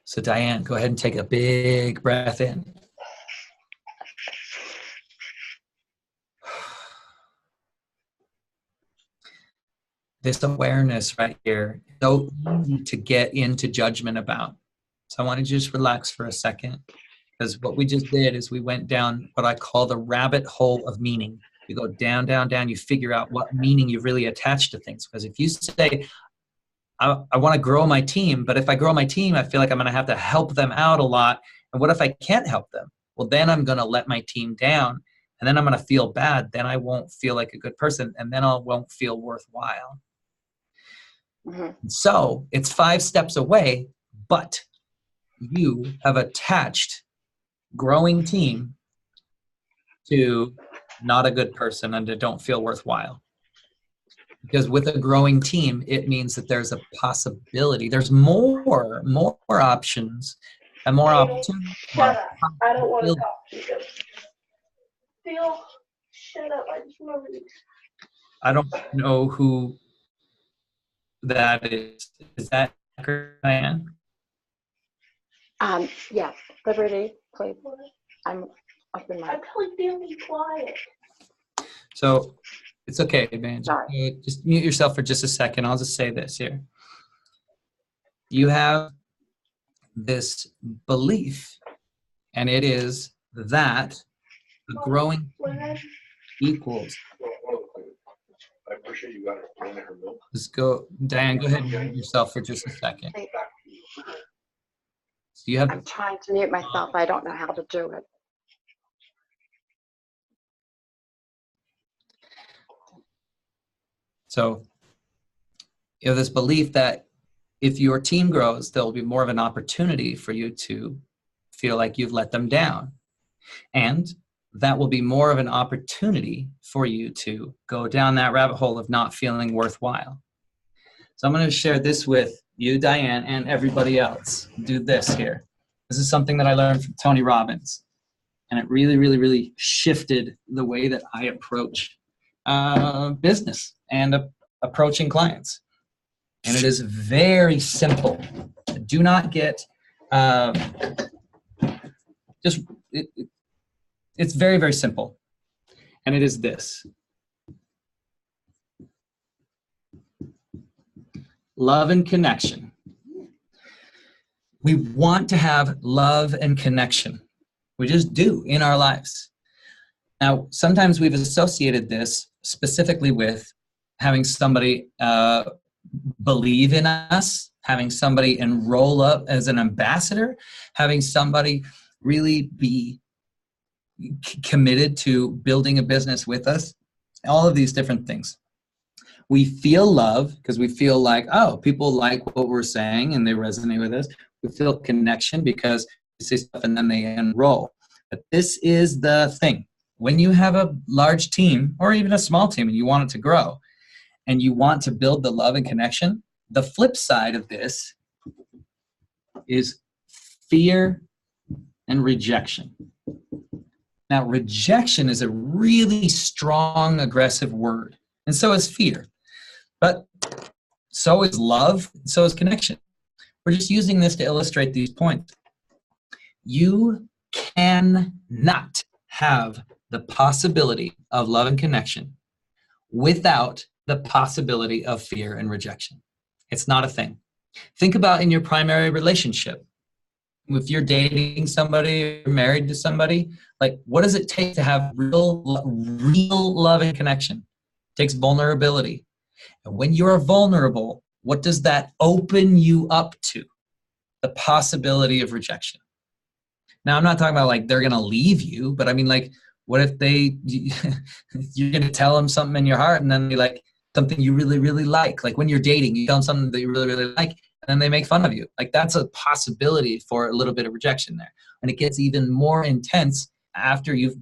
So Diane, go ahead and take a big breath in. This awareness right here, so easy to get into judgment about. So I want to just relax for a second, because what we just did is we went down what I call the rabbit hole of meaning. You go down, down, down, you figure out what meaning you've really attached to things. Because if you say, I want to grow my team, but if I grow my team, I feel like I'm going to have to help them out a lot. And what if I can't help them? Well, then I'm going to let my team down, and then I'm going to feel bad. Then I won't feel like a good person, and then I won't feel worthwhile. Mm-hmm. So it's 5 steps away, but you have attached growing team to not a good person and to don't feel worthwhile. Because with a growing team, it means that there's a possibility. There's more options and more opportunities. Shut up. I don't want to talk to you. Phil, shut up. I just remember you. I don't know who that is. Is that Diane? Yeah, Liberty, please. I'm up in my. I'm telling Phil be quiet. So it's okay, man. Just mute yourself for just a second. I'll just say this here. You have this belief, and it is that the growing equals. I appreciate you got her milk. Let's go, Diane. Go ahead and mute yourself for just a second. So you have. I'm trying to mute myself. I don't know how to do it. So you have this belief that if your team grows, there'll be more of an opportunity for you to feel like you've let them down. And that will be more of an opportunity for you to go down that rabbit hole of not feeling worthwhile. So I'm going to share this with you, Diane, and everybody else. Do this here. This is something that I learned from Tony Robbins. And it really, really, really shifted the way that I approach business and approaching clients. And it is very simple. Do not get, it's very, very simple. And it is this. Love and connection. We want to have love and connection. We just do in our lives. Now, sometimes we've associated this specifically with having somebody believe in us, having somebody enroll up as an ambassador, having somebody really be committed to building a business with us, all of these different things. We feel love because we feel like, oh, people like what we're saying and they resonate with us. We feel connection because we say stuff and then they enroll. But this is the thing. When you have a large team or even a small team and you want it to grow and you want to build the love and connection, the flip side of this is fear and rejection. Now, rejection is a really strong, aggressive word, and so is fear. But so is love, so is connection. We're just using this to illustrate these points. You cannot have the possibility of love and connection without the possibility of fear and rejection. It's not a thing. Think about in your primary relationship. If you're dating somebody or married to somebody, like what does it take to have real love and connection? It takes vulnerability. And when you're vulnerable, what does that open you up to? The possibility of rejection. Now, I'm not talking about like they're going to leave you, but I mean like, what if you're going to tell them something in your heart and then they like something you really, really like when you're dating, you tell them something that you really, really like and then they make fun of you. Like that's a possibility for a little bit of rejection there. And it gets even more intense after you've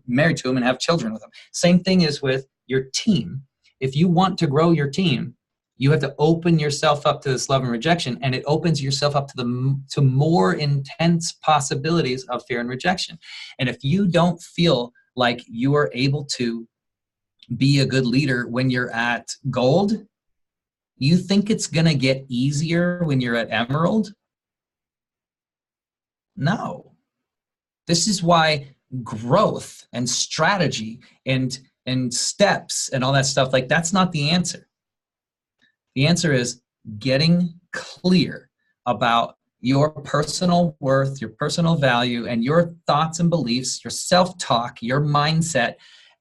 married to them and have children with them. Same thing is with your team. If you want to grow your team, you have to open yourself up to this love and rejection, and it opens yourself up to more intense possibilities of fear and rejection. And if you don't feel like you are able to be a good leader when you're at gold, you think it's going to get easier when you're at emerald? No. This is why growth and strategy and steps and all that stuff, like, that's not the answer. The answer is getting clear about your personal worth, your personal value, and your thoughts and beliefs, your self-talk, your mindset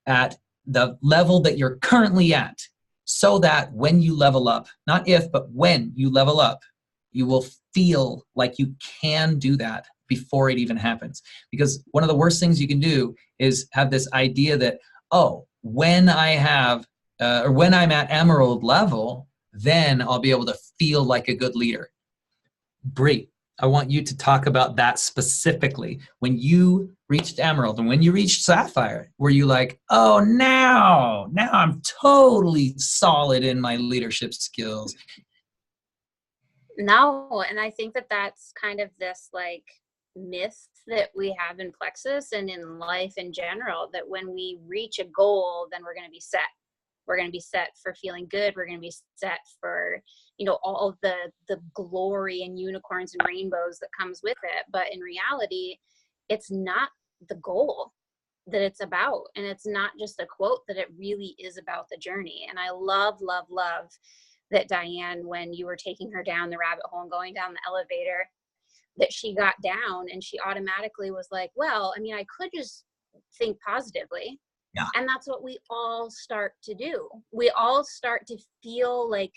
at the level that you're currently at, so that when you level up, not if, but when you level up, you will feel like you can do that before it even happens. Because one of the worst things you can do is have this idea that, oh, when I have, or when I'm at emerald level, then I'll be able to feel like a good leader. Bree, I want you to talk about that specifically. When you reached emerald and when you reached sapphire, were you like, oh, now I'm totally solid in my leadership skills? No, and I think that that's kind of this like myth that we have in Plexus and in life in general, that when we reach a goal, then we're going to be set. We're going to be set for feeling good. We're going to be set for, all of the glory and unicorns and rainbows that comes with it. But in reality, it's not the goal that it's about. And it's not just a quote, that it really is about the journey. And I love that Diane, when you were taking her down the rabbit hole and going down the elevator, that she got down and she automatically was like, well, I mean, I could just think positively. Yeah. And that's what we all start to do. We all start to feel like,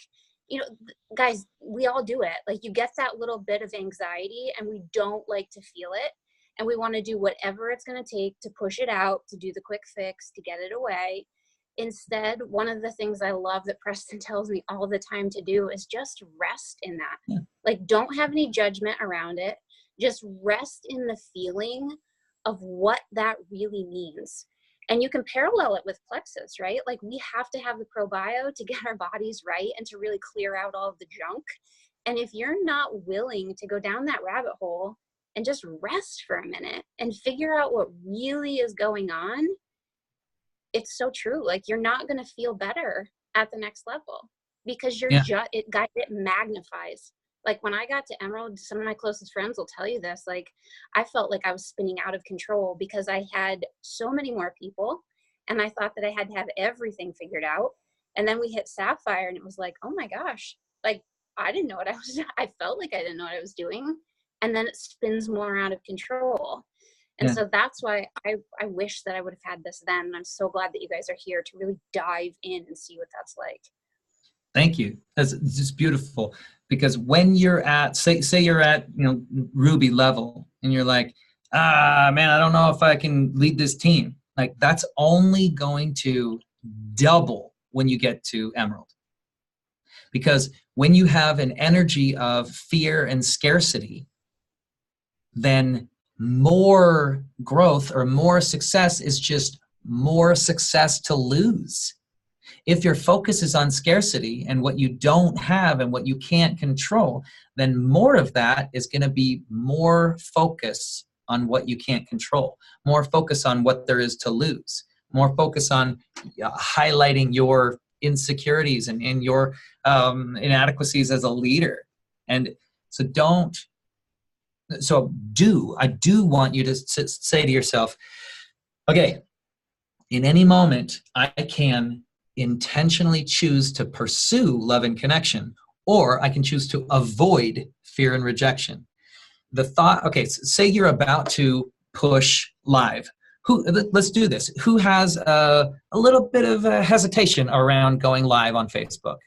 guys, we all do it. Like, you get that little bit of anxiety and we don't like to feel it. And we want to do whatever it's going to take to push it out, to do the quick fix, to get it away. Instead, one of the things I love that Preston tells me all the time to do is just rest in that. Yeah. Like, don't have any judgment around it. Just rest in the feeling of what that really means. And you can parallel it with Plexus, right? Like, we have to have the probio to get our bodies right and to really clear out all of the junk. And if you're not willing to go down that rabbit hole and just rest for a minute and figure out what really is going on, it's so true. Like, you're not going to feel better at the next level, because you're it magnifies. Like, when I got to emerald, some of my closest friends will tell you this, like, I felt like I was spinning out of control because I had so many more people and I thought that I had to have everything figured out. And then we hit sapphire and it was like, oh my gosh, like, I didn't know what I felt like I didn't know what I was doing. And then it spins more out of control. And so that's why I wish that I would have had this then. And I'm so glad that you guys are here to really dive in and see what that's like. Thank you. That's just beautiful. Because when you're at, say you're at, Ruby level, and you're like, man, I don't know if I can lead this team. Like, that's only going to double when you get to emerald. Because when you have an energy of fear and scarcity, then more growth or more success is just more success to lose. If your focus is on scarcity and what you don't have and what you can't control, then more of that is going to be more focus on what you can't control, more focus on what there is to lose, more focus on highlighting your insecurities and your inadequacies as a leader. And so I do want you to say to yourself, okay, in any moment, I can intentionally choose to pursue love and connection, or I can choose to avoid fear and rejection. The thought, okay, say you're about to push live. Let's do this. Who has a little bit of hesitation around going live on Facebook?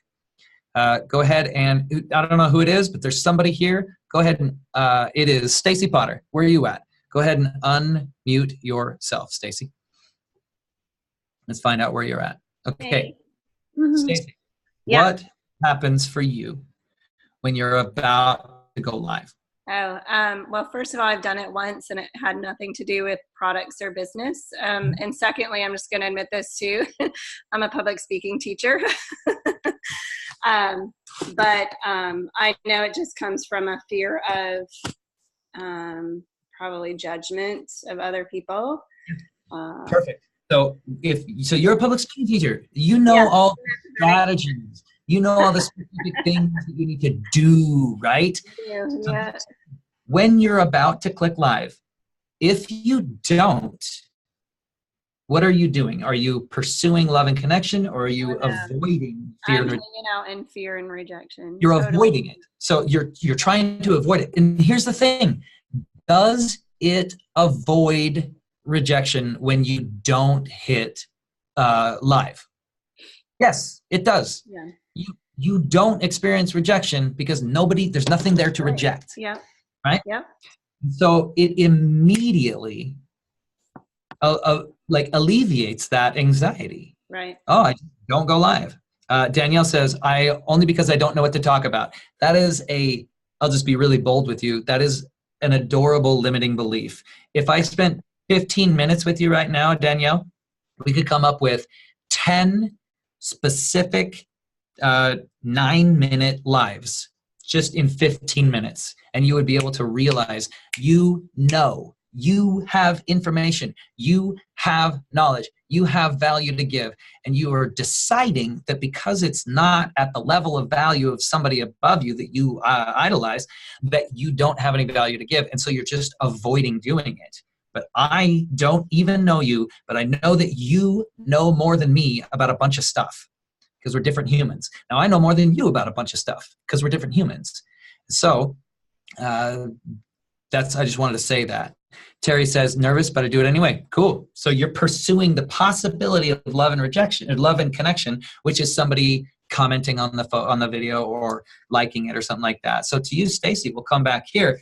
Go ahead and, I don't know who it is, but there's somebody here. Go ahead and, it is Stacy Potter. Where are you at? Go ahead and unmute yourself, Stacy. Let's find out where you're at. Okay. Stacy, what happens for you when you're about to go live? Well, first of all, I've done it once and it had nothing to do with products or business. And secondly, I'm just going to admit this too. I'm a public speaking teacher. But I know it just comes from a fear of probably judgment of other people. Perfect. So you're a public speaking teacher, you know, Yeah. all the strategies, you know all the specific things that you need to do, right? Yeah. When you're about to click live, if you don't, what are you doing? Are you pursuing love and connection, or are you avoiding fear? I'm hanging out in fear and rejection. You're Totally. avoiding it. So you're trying to avoid it. And here's the thing. Does it avoid rejection when you don't hit live? Yes, it does. Yeah. You don't experience rejection because there's nothing there to reject. Yeah. Right? Yeah. So it immediately alleviates that anxiety. Right. Oh, I don't go live. Danielle says, only because I don't know what to talk about. That is I'll just be really bold with you. That is an adorable limiting belief. If I spent 15 minutes with you right now, Danielle, we could come up with 10 specific 9-minute lives just in 15 minutes. And you would be able to realize, you have information, you have knowledge, you have value to give, and you are deciding that because it's not at the level of value of somebody above you that you idolize, that you don't have any value to give, and so you're just avoiding doing it. But I don't even know you, but I know that you know more than me about a bunch of stuff because we're different humans. Now I know more than you about a bunch of stuff because we're different humans. So I just wanted to say that. Terry says, nervous, but I do it anyway. Cool. So you're pursuing the possibility of love and rejection, or love and connection, which is somebody commenting on the video or liking it or something like that. So to you, Stacy, we'll come back here.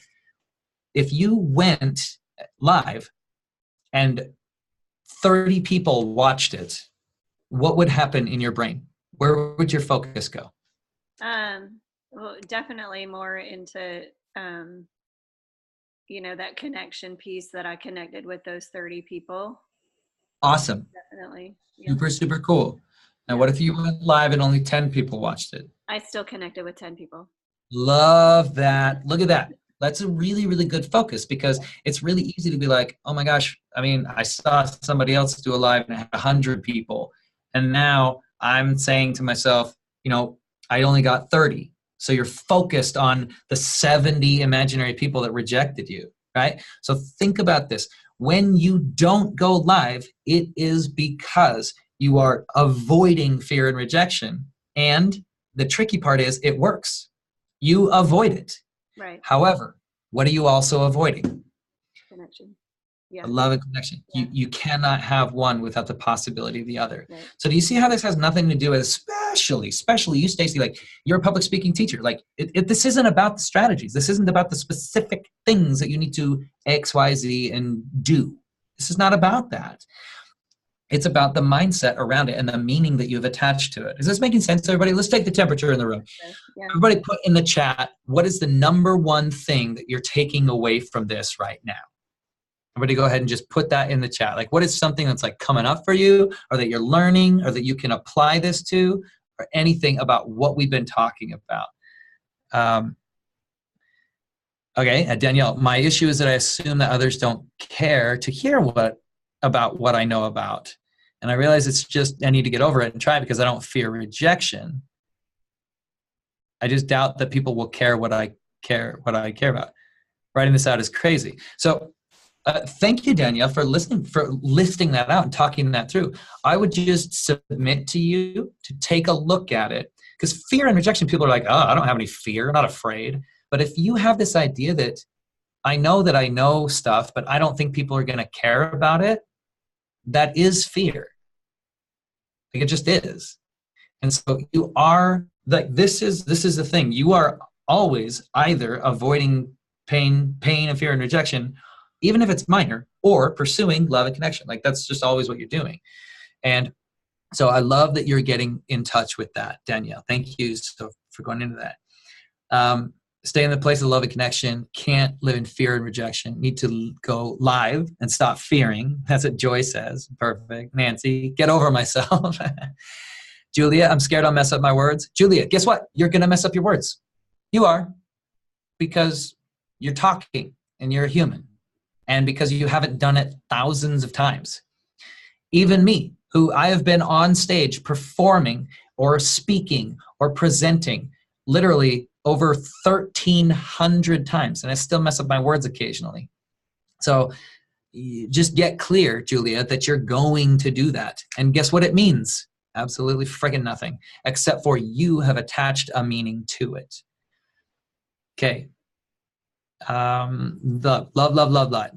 If you went live and 30 people watched it, what would happen in your brain? Where would your focus go? Well, definitely more into that connection piece, that I connected with those 30 people. Awesome. Definitely. Yeah. Super, super cool. Now, what if you went live and only 10 people watched it? I still connected with 10 people. Love that. Look at that. That's a really, really good focus, because it's really easy to be like, oh my gosh, I mean, I saw somebody else do a live and it had 100 people. And now I'm saying to myself, I only got 30. So you're focused on the 70 imaginary people that rejected you, right? So think about this. When you don't go live, it is because you are avoiding fear and rejection. And the tricky part is it works. You avoid it. Right. However, what are you also avoiding? Connection. Yeah. Love and connection. Yeah. You cannot have one without the possibility of the other. Right. So do you see how this has nothing to do with, especially you, Stacey, like you're a public speaking teacher. Like this isn't about the strategies. This isn't about the specific things that you need to X, Y, Z and do. This is not about that. It's about the mindset around it and the meaning that you've attached to it. Is this making sense, everybody? Let's take the temperature in the room. Yeah. Everybody put in the chat, what is the number one thing that you're taking away from this right now? Everybody go ahead and just put that in the chat. Like, what is something that's like coming up for you, or that you're learning, or that you can apply this to, or anything about what we've been talking about? Okay, Danielle, my issue is that I assume that others don't care to hear about what I know about. And I realize it's just, I need to get over it and try it because I don't fear rejection. I just doubt that people will care what I care about. Writing this out is crazy. So thank you, Danielle, for listing that out and talking that through. I would just submit to you to take a look at it, because fear and rejection, people are like, oh, I don't have any fear, I'm not afraid. But if you have this idea that I know stuff, but I don't think people are going to care about it, that is fear. Like, it just is. And so you are like, this is the thing. You are always either avoiding pain and fear and rejection, even if it's minor, or pursuing love and connection. Like, that's just always what you're doing. And so I love that you're getting in touch with that, Danielle. Thank you for going into that. stay in the place of love and connection, can't live in fear and rejection, need to go live and stop fearing. That's what Joy says. Perfect. Nancy, get over myself. Julia, I'm scared I'll mess up my words. Julia, guess what? You're going to mess up your words. You are, because you're talking and you're a human, and because you haven't done it thousands of times. Even me, who I have been on stage performing or speaking or presenting literally over 1,300 times, and I still mess up my words occasionally. So just get clear, Julia, that you're going to do that. And guess what it means? Absolutely freaking nothing, except for you have attached a meaning to it. Okay. Love.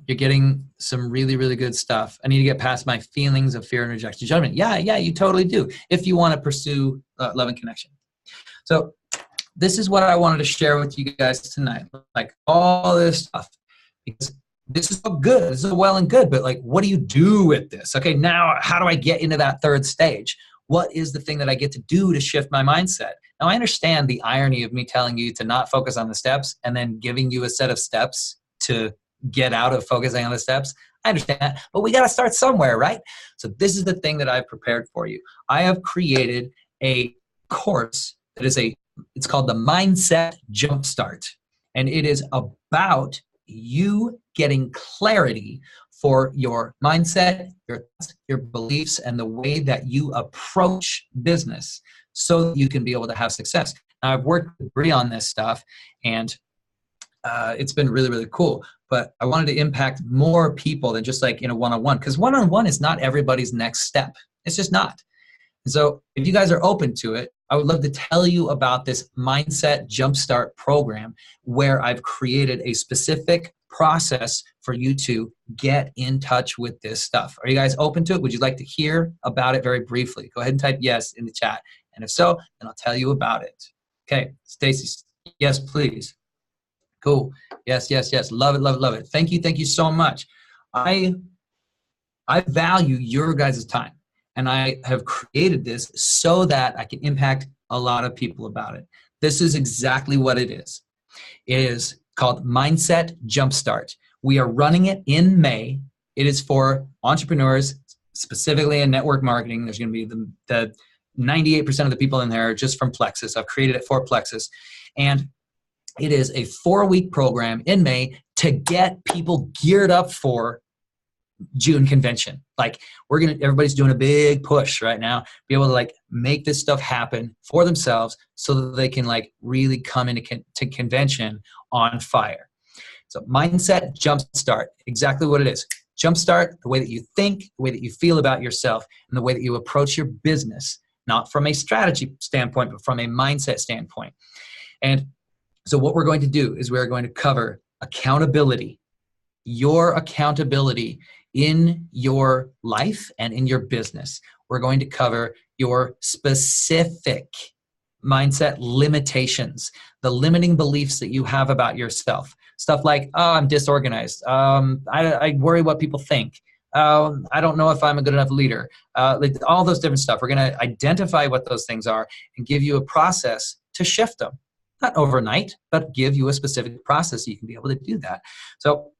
You're getting some really, really good stuff. I need to get past my feelings of fear and rejection. Judgment. Yeah, you totally do, if you want to pursue love and connection. So this is what I wanted to share with you guys tonight. Like all this stuff, because this is all good. This is all well and good, but like, what do you do with this? Okay, now how do I get into that third stage? What is the thing that I get to do to shift my mindset? Now, I understand the irony of me telling you to not focus on the steps and then giving you a set of steps to get out of focusing on the steps. I understand that, but we got to start somewhere, right? So this is the thing that I've prepared for you. I have created a course that is it's called the Mindset Jumpstart. And it is about you getting clarity for your mindset, your beliefs, and the way that you approach business so that you can be able to have success. Now, I've worked with Bree on this stuff, and it's been really, really cool. But I wanted to impact more people than just like in a one-on-one, because one-on-one is not everybody's next step. It's just not. And so if you guys are open to it, I would love to tell you about this Mindset Jumpstart program where I've created a specific process for you to get in touch with this stuff. Are you guys open to it? Would you like to hear about it very briefly? Go ahead and type yes in the chat. And if so, then I'll tell you about it. Okay, Stacy, yes, please. Cool. Yes. Love it. Thank you so much. I value your guys' time. And I have created this so that I can impact a lot of people about it. This is exactly what it is. It is called Mindset Jumpstart. We are running it in May. It is for entrepreneurs, specifically in network marketing. There's going to be the 98% of the people in there are just from Plexus. I've created it for Plexus. And it is a 4-week program in May to get people geared up for June convention. Like everybody's doing a big push right now, be able to like make this stuff happen for themselves so that they can like really come into convention on fire. So Mindset Jumpstart, exactly what it is. Jumpstart the way that you think, the way that you feel about yourself, and the way that you approach your business, not from a strategy standpoint, but from a mindset standpoint. And so what we're going to do is we're going to cover accountability, your accountability in your life and in your business. We're going to cover your specific mindset limitations, the limiting beliefs that you have about yourself. Stuff like, oh, I'm disorganized. I worry what people think. I don't know if I'm a good enough leader. Like all those different stuff. We're going to identify what those things are and give you a process to shift them. Not overnight, but give you a specific process so you can be able to do that. So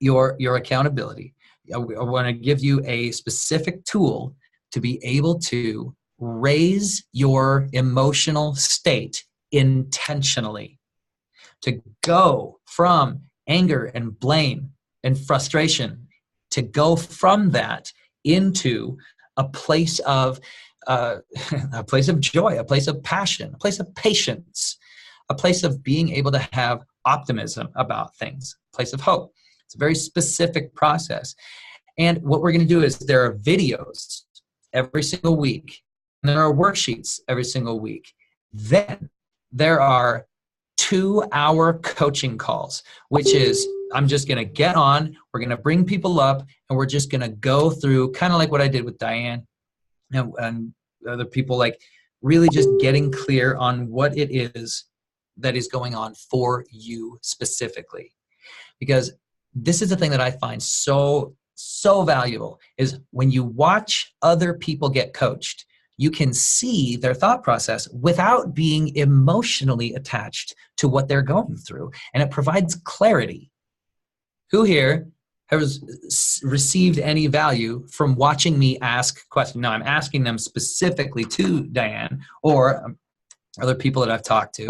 your accountability. I want to give you a specific tool to be able to raise your emotional state intentionally, to go from anger and blame and frustration, to go from that into a place of joy, a place of passion, a place of patience, a place of being able to have optimism about things, a place of hope. It's a very specific process. And what we're going to do is there are videos every single week. And there are worksheets every single week. Then there are 2-hour coaching calls, which is I'm just going to get on, we're going to bring people up, and we're just going to go through kind of like what I did with Diane and other people, like really just getting clear on what it is that is going on for you specifically. Because this is the thing that I find so valuable is when you watch other people get coached, you can see their thought process without being emotionally attached to what they're going through. And it provides clarity. Who here has received any value from watching me ask questions? Now, I'm asking them specifically to Diane or other people that I've talked to.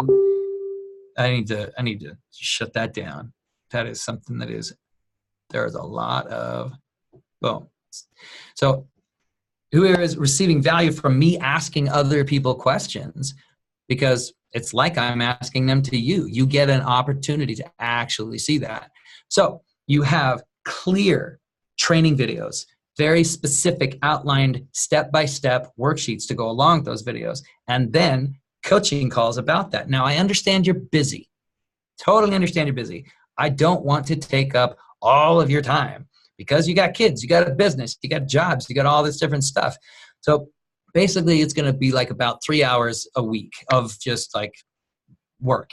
I need to shut that down. That is something that is, there's a lot of, boom. So who here is receiving value from me asking other people questions? Because it's like I'm asking them to you. You get an opportunity to actually see that. So you have clear training videos, very specific outlined step-by-step worksheets to go along with those videos, and then coaching calls about that. Now, I understand you're busy. Totally understand you're busy. I don't want to take up all of your time because you got kids, you got a business, you got jobs, you got all this different stuff. So basically, it's going to be like about 3 hours a week of just like work.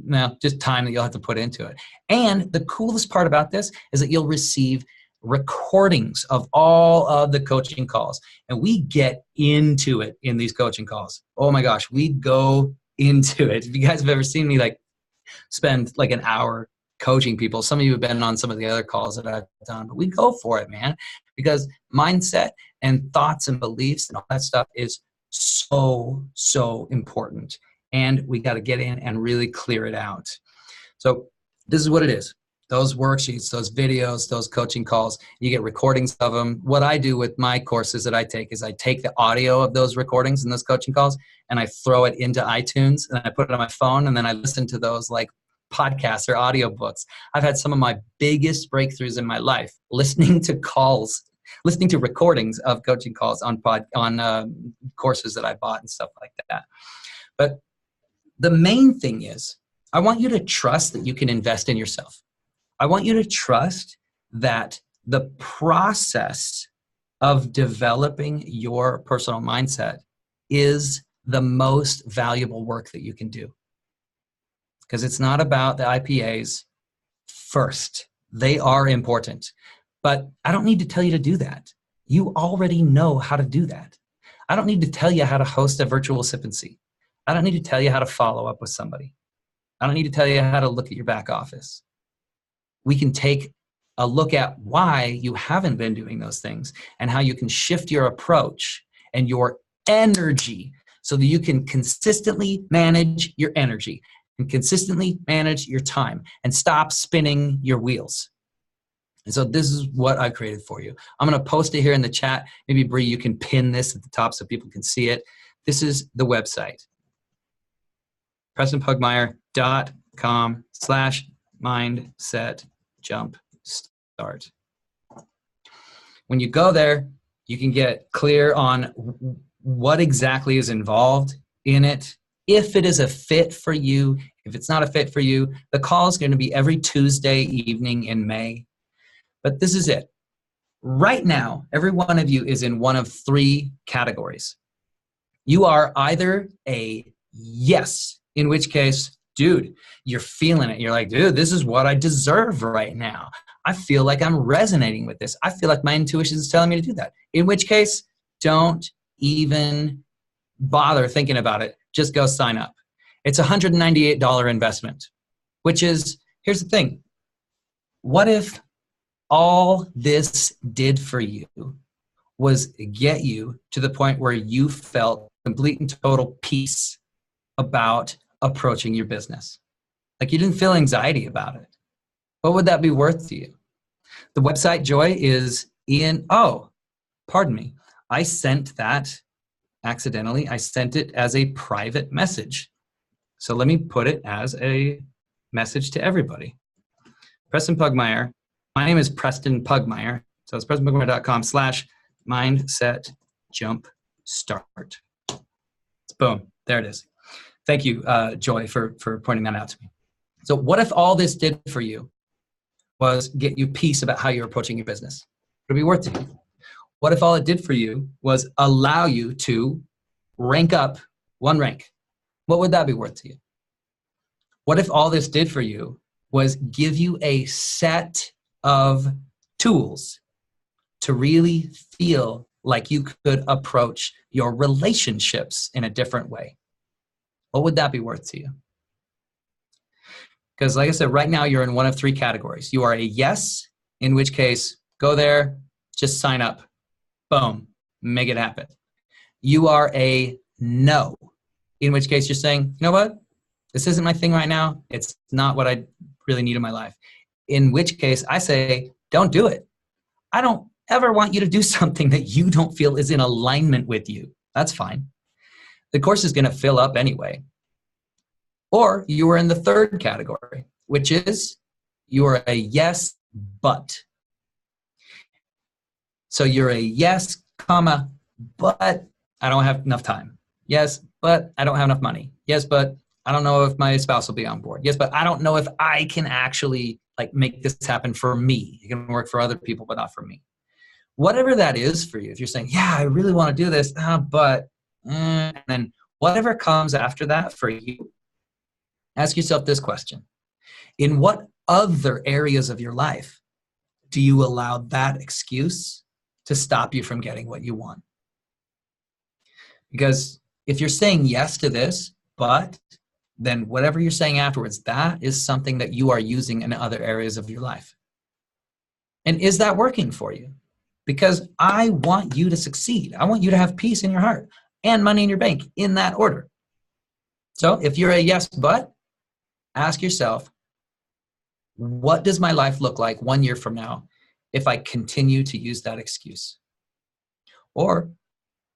Now, just time that you'll have to put into it. And the coolest part about this is that you'll receive recordings of all of the coaching calls. And we get into it in these coaching calls. Oh my gosh, we go into it. If you guys have ever seen me like spend like an hour coaching people, some of you have been on some of the other calls that I've done, but we go for it, man, because mindset and thoughts and beliefs and all that stuff is so, so important. And we got to get in and really clear it out. So this is what it is. Those worksheets, those videos, those coaching calls, you get recordings of them. What I do with my courses that I take is I take the audio of those recordings and those coaching calls and I throw it into iTunes and I put it on my phone and then I listen to those like podcasts or audiobooks. I've had some of my biggest breakthroughs in my life listening to calls, listening to recordings of coaching calls on courses that I bought and stuff like that. But the main thing is I want you to trust that you can invest in yourself. I want you to trust that the process of developing your personal mindset is the most valuable work that you can do. Because it's not about the IPAs first. They are important. But I don't need to tell you to do that. You already know how to do that. I don't need to tell you how to host a virtual sip and see. I don't need to tell you how to follow up with somebody. I don't need to tell you how to look at your back office. We can take a look at why you haven't been doing those things and how you can shift your approach and your energy so that you can consistently manage your energy and consistently manage your time and stop spinning your wheels. And so this is what I created for you. I'm going to post it here in the chat. Maybe Bree, you can pin this at the top so people can see it. This is the website. PrestonPugmire.com/mindsetjumpstart. When you go there, you can get clear on what exactly is involved in it. If it is a fit for you, if it's not a fit for you, the call is going to be every Tuesday evening in May. But this is it. Right now, every one of you is in one of 3 categories. You are either a yes, in which case, dude, you're feeling it. You're like, dude, this is what I deserve right now. I feel like I'm resonating with this. I feel like my intuition is telling me to do that. In which case, don't even bother thinking about it. Just go sign up. It's a $198 investment, which is, here's the thing. What if all this did for you was get you to the point where you felt complete and total peace about approaching your business? Like you didn't feel anxiety about it. What would that be worth to you? The website, Joy, is pardon me. I sent that accidentally. I sent it as a private message. So let me put it as a message to everybody. Preston Pugmire. My name is Preston Pugmire. So it's PrestonPugmire.com/mindsetjumpstart. Boom. There it is. Thank you, Joy, for pointing that out to me. So what if all this did for you was get you peace about how you're approaching your business? Would it be worth it? What if all it did for you was allow you to rank up 1 rank? What would that be worth to you? What if all this did for you was give you a set of tools to really feel like you could approach your relationships in a different way? What would that be worth to you? Because like I said, right now you're in one of three categories. You are a yes, in which case, go there, just sign up, boom, make it happen. You are a no, in which case you're saying, you know what? This isn't my thing right now. It's not what I really need in my life. In which case I say, don't do it. I don't ever want you to do something that you don't feel is in alignment with you. That's fine. The course is going to fill up anyway. Or you are in the third category, which is you are a yes, but. So you're a yes, comma, but I don't have enough time. Yes, but I don't have enough money. Yes, but I don't know if my spouse will be on board. Yes, but I don't know if I can actually like make this happen for me. It can work for other people, but not for me. Whatever that is for you, if you're saying, yeah, I really want to do this, and then whatever comes after that for you, ask yourself this question. In what other areas of your life do you allow that excuse to stop you from getting what you want? Because if you're saying yes to this, but then whatever you're saying afterwards, that is something that you are using in other areas of your life. And is that working for you? Because I want you to succeed. I want you to have peace in your heart and money in your bank in that order. So if you're a yes, but, ask yourself, what does my life look like 1 year from now if I continue to use that excuse? Or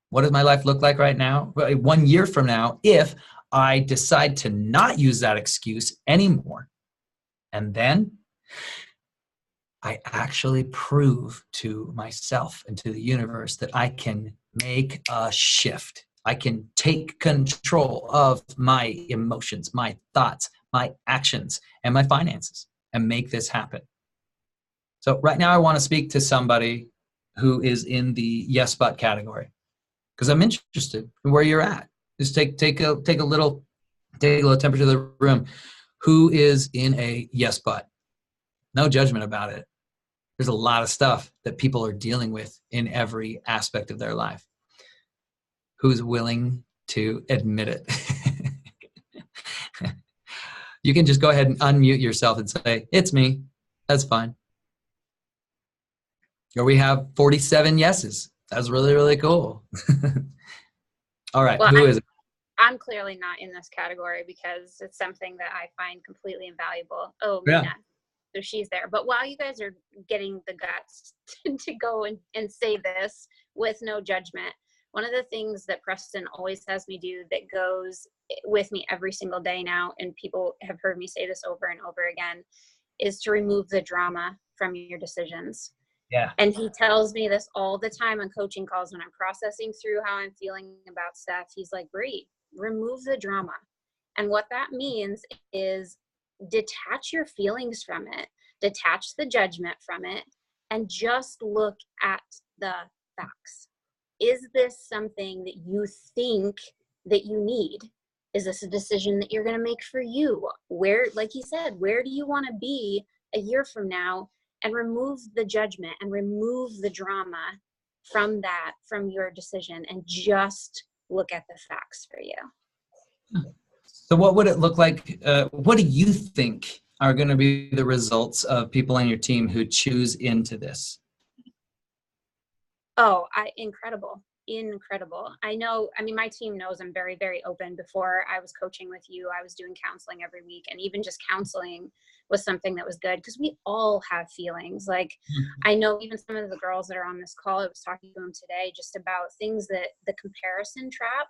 what does my life look like right now, 1 year from now, if I decide to not use that excuse anymore? And then I actually prove to myself and to the universe that I can make a shift. I can take control of my emotions, my thoughts, my actions, and my finances and make this happen. So right now I want to speak to somebody who is in the yes but category because I'm interested in where you're at. Just take a little temperature of the room. Who is in a yes but? No judgment about it. There's a lot of stuff that people are dealing with in every aspect of their life. Who's willing to admit it? You can just go ahead and unmute yourself and say, it's me. That's fine. Or we have 47 yeses. That's really, really cool. All right, Well, who is it? I'm clearly not in this category because it's something that I find completely invaluable. Oh, Yeah. Mina. So she's there. But while you guys are getting the guts to go and say this with no judgment, one of the things that Preston always has me do that goes with me every single day now, and people have heard me say this over and over again, is to remove the drama from your decisions. Yeah. And he tells me this all the time on coaching calls when I'm processing through how I'm feeling about stuff. He's like, Bree, remove the drama. And what that means is detach your feelings from it, detach the judgment from it, and just look at the facts. Is this something that you think that you need? Is this a decision that you're going to make for you? Where, like he said, where do you want to be a year from now? And remove the judgment and remove the drama from that, from your decision, and just look at the facts for you. So what would it look like? What do you think are going to be the results of people on your team who choose into this? Oh, incredible. I know, my team knows I'm very, very open. Before I was coaching with you, I was doing counseling every week, and even just counseling was something that was good because we all have feelings. Like, I know even some of the girls that are on this call, I was talking to them today just about things that the comparison trap,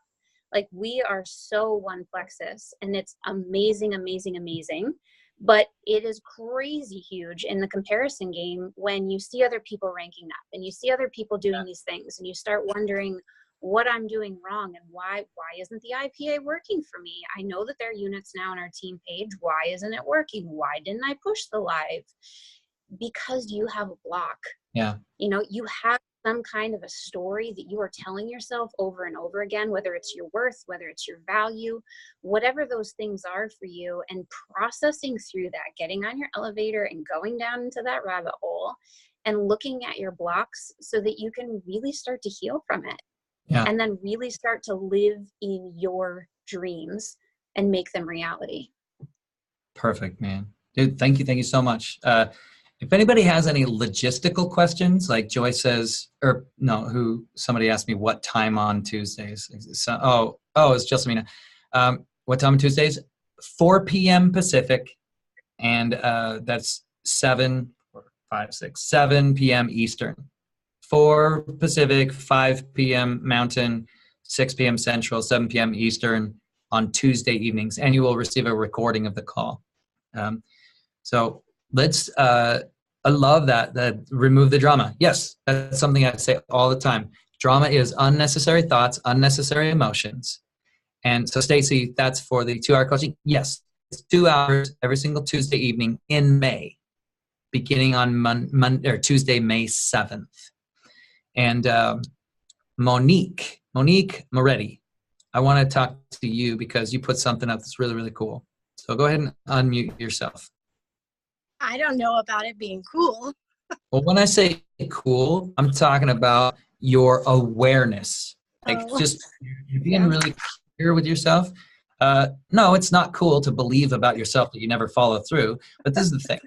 like we are so one plexus, and it's amazing, amazing, amazing. But it is crazy huge in the comparison game when you see other people ranking up and you see other people doing these things, and you start wondering what I'm doing wrong and why isn't the IPA working for me? I know that there are units now on our team page. Why isn't it working? Why didn't I push the live? Because you have a block. Yeah. You have some kind of a story that you are telling yourself over and over again, whether it's your worth, whether it's your value, whatever those things are for you, and processing through that, getting on your elevator and going down into that rabbit hole and looking at your blocks so that you can really start to heal from it. Yeah. And then really start to live in your dreams and make them reality. Perfect, man. Dude, thank you so much. If anybody has any logistical questions, like Joy says, or no, somebody asked me what time on Tuesdays. So, it's just Mina. What time on Tuesdays? 4 p.m. Pacific, and that's 7 p.m. Eastern. 4 Pacific, 5 p.m. Mountain, 6 p.m. Central, 7 p.m. Eastern on Tuesday evenings, and you will receive a recording of the call. So let's, I love that remove the drama. Yes, that's something I say all the time. Drama is unnecessary thoughts, unnecessary emotions. And so Stacy, that's for the 2-hour coaching. Yes, it's 2 hours every single Tuesday evening in May, beginning on Monday or Tuesday, May 7th. And Monique Moretti, I want to talk to you because you put something up that's really, really cool. So go ahead and unmute yourself. I don't know about it being cool. Well, when I say cool, I'm talking about your awareness. Like just being really clear with yourself. No, it's not cool to believe about yourself that you never follow through. But this is the thing.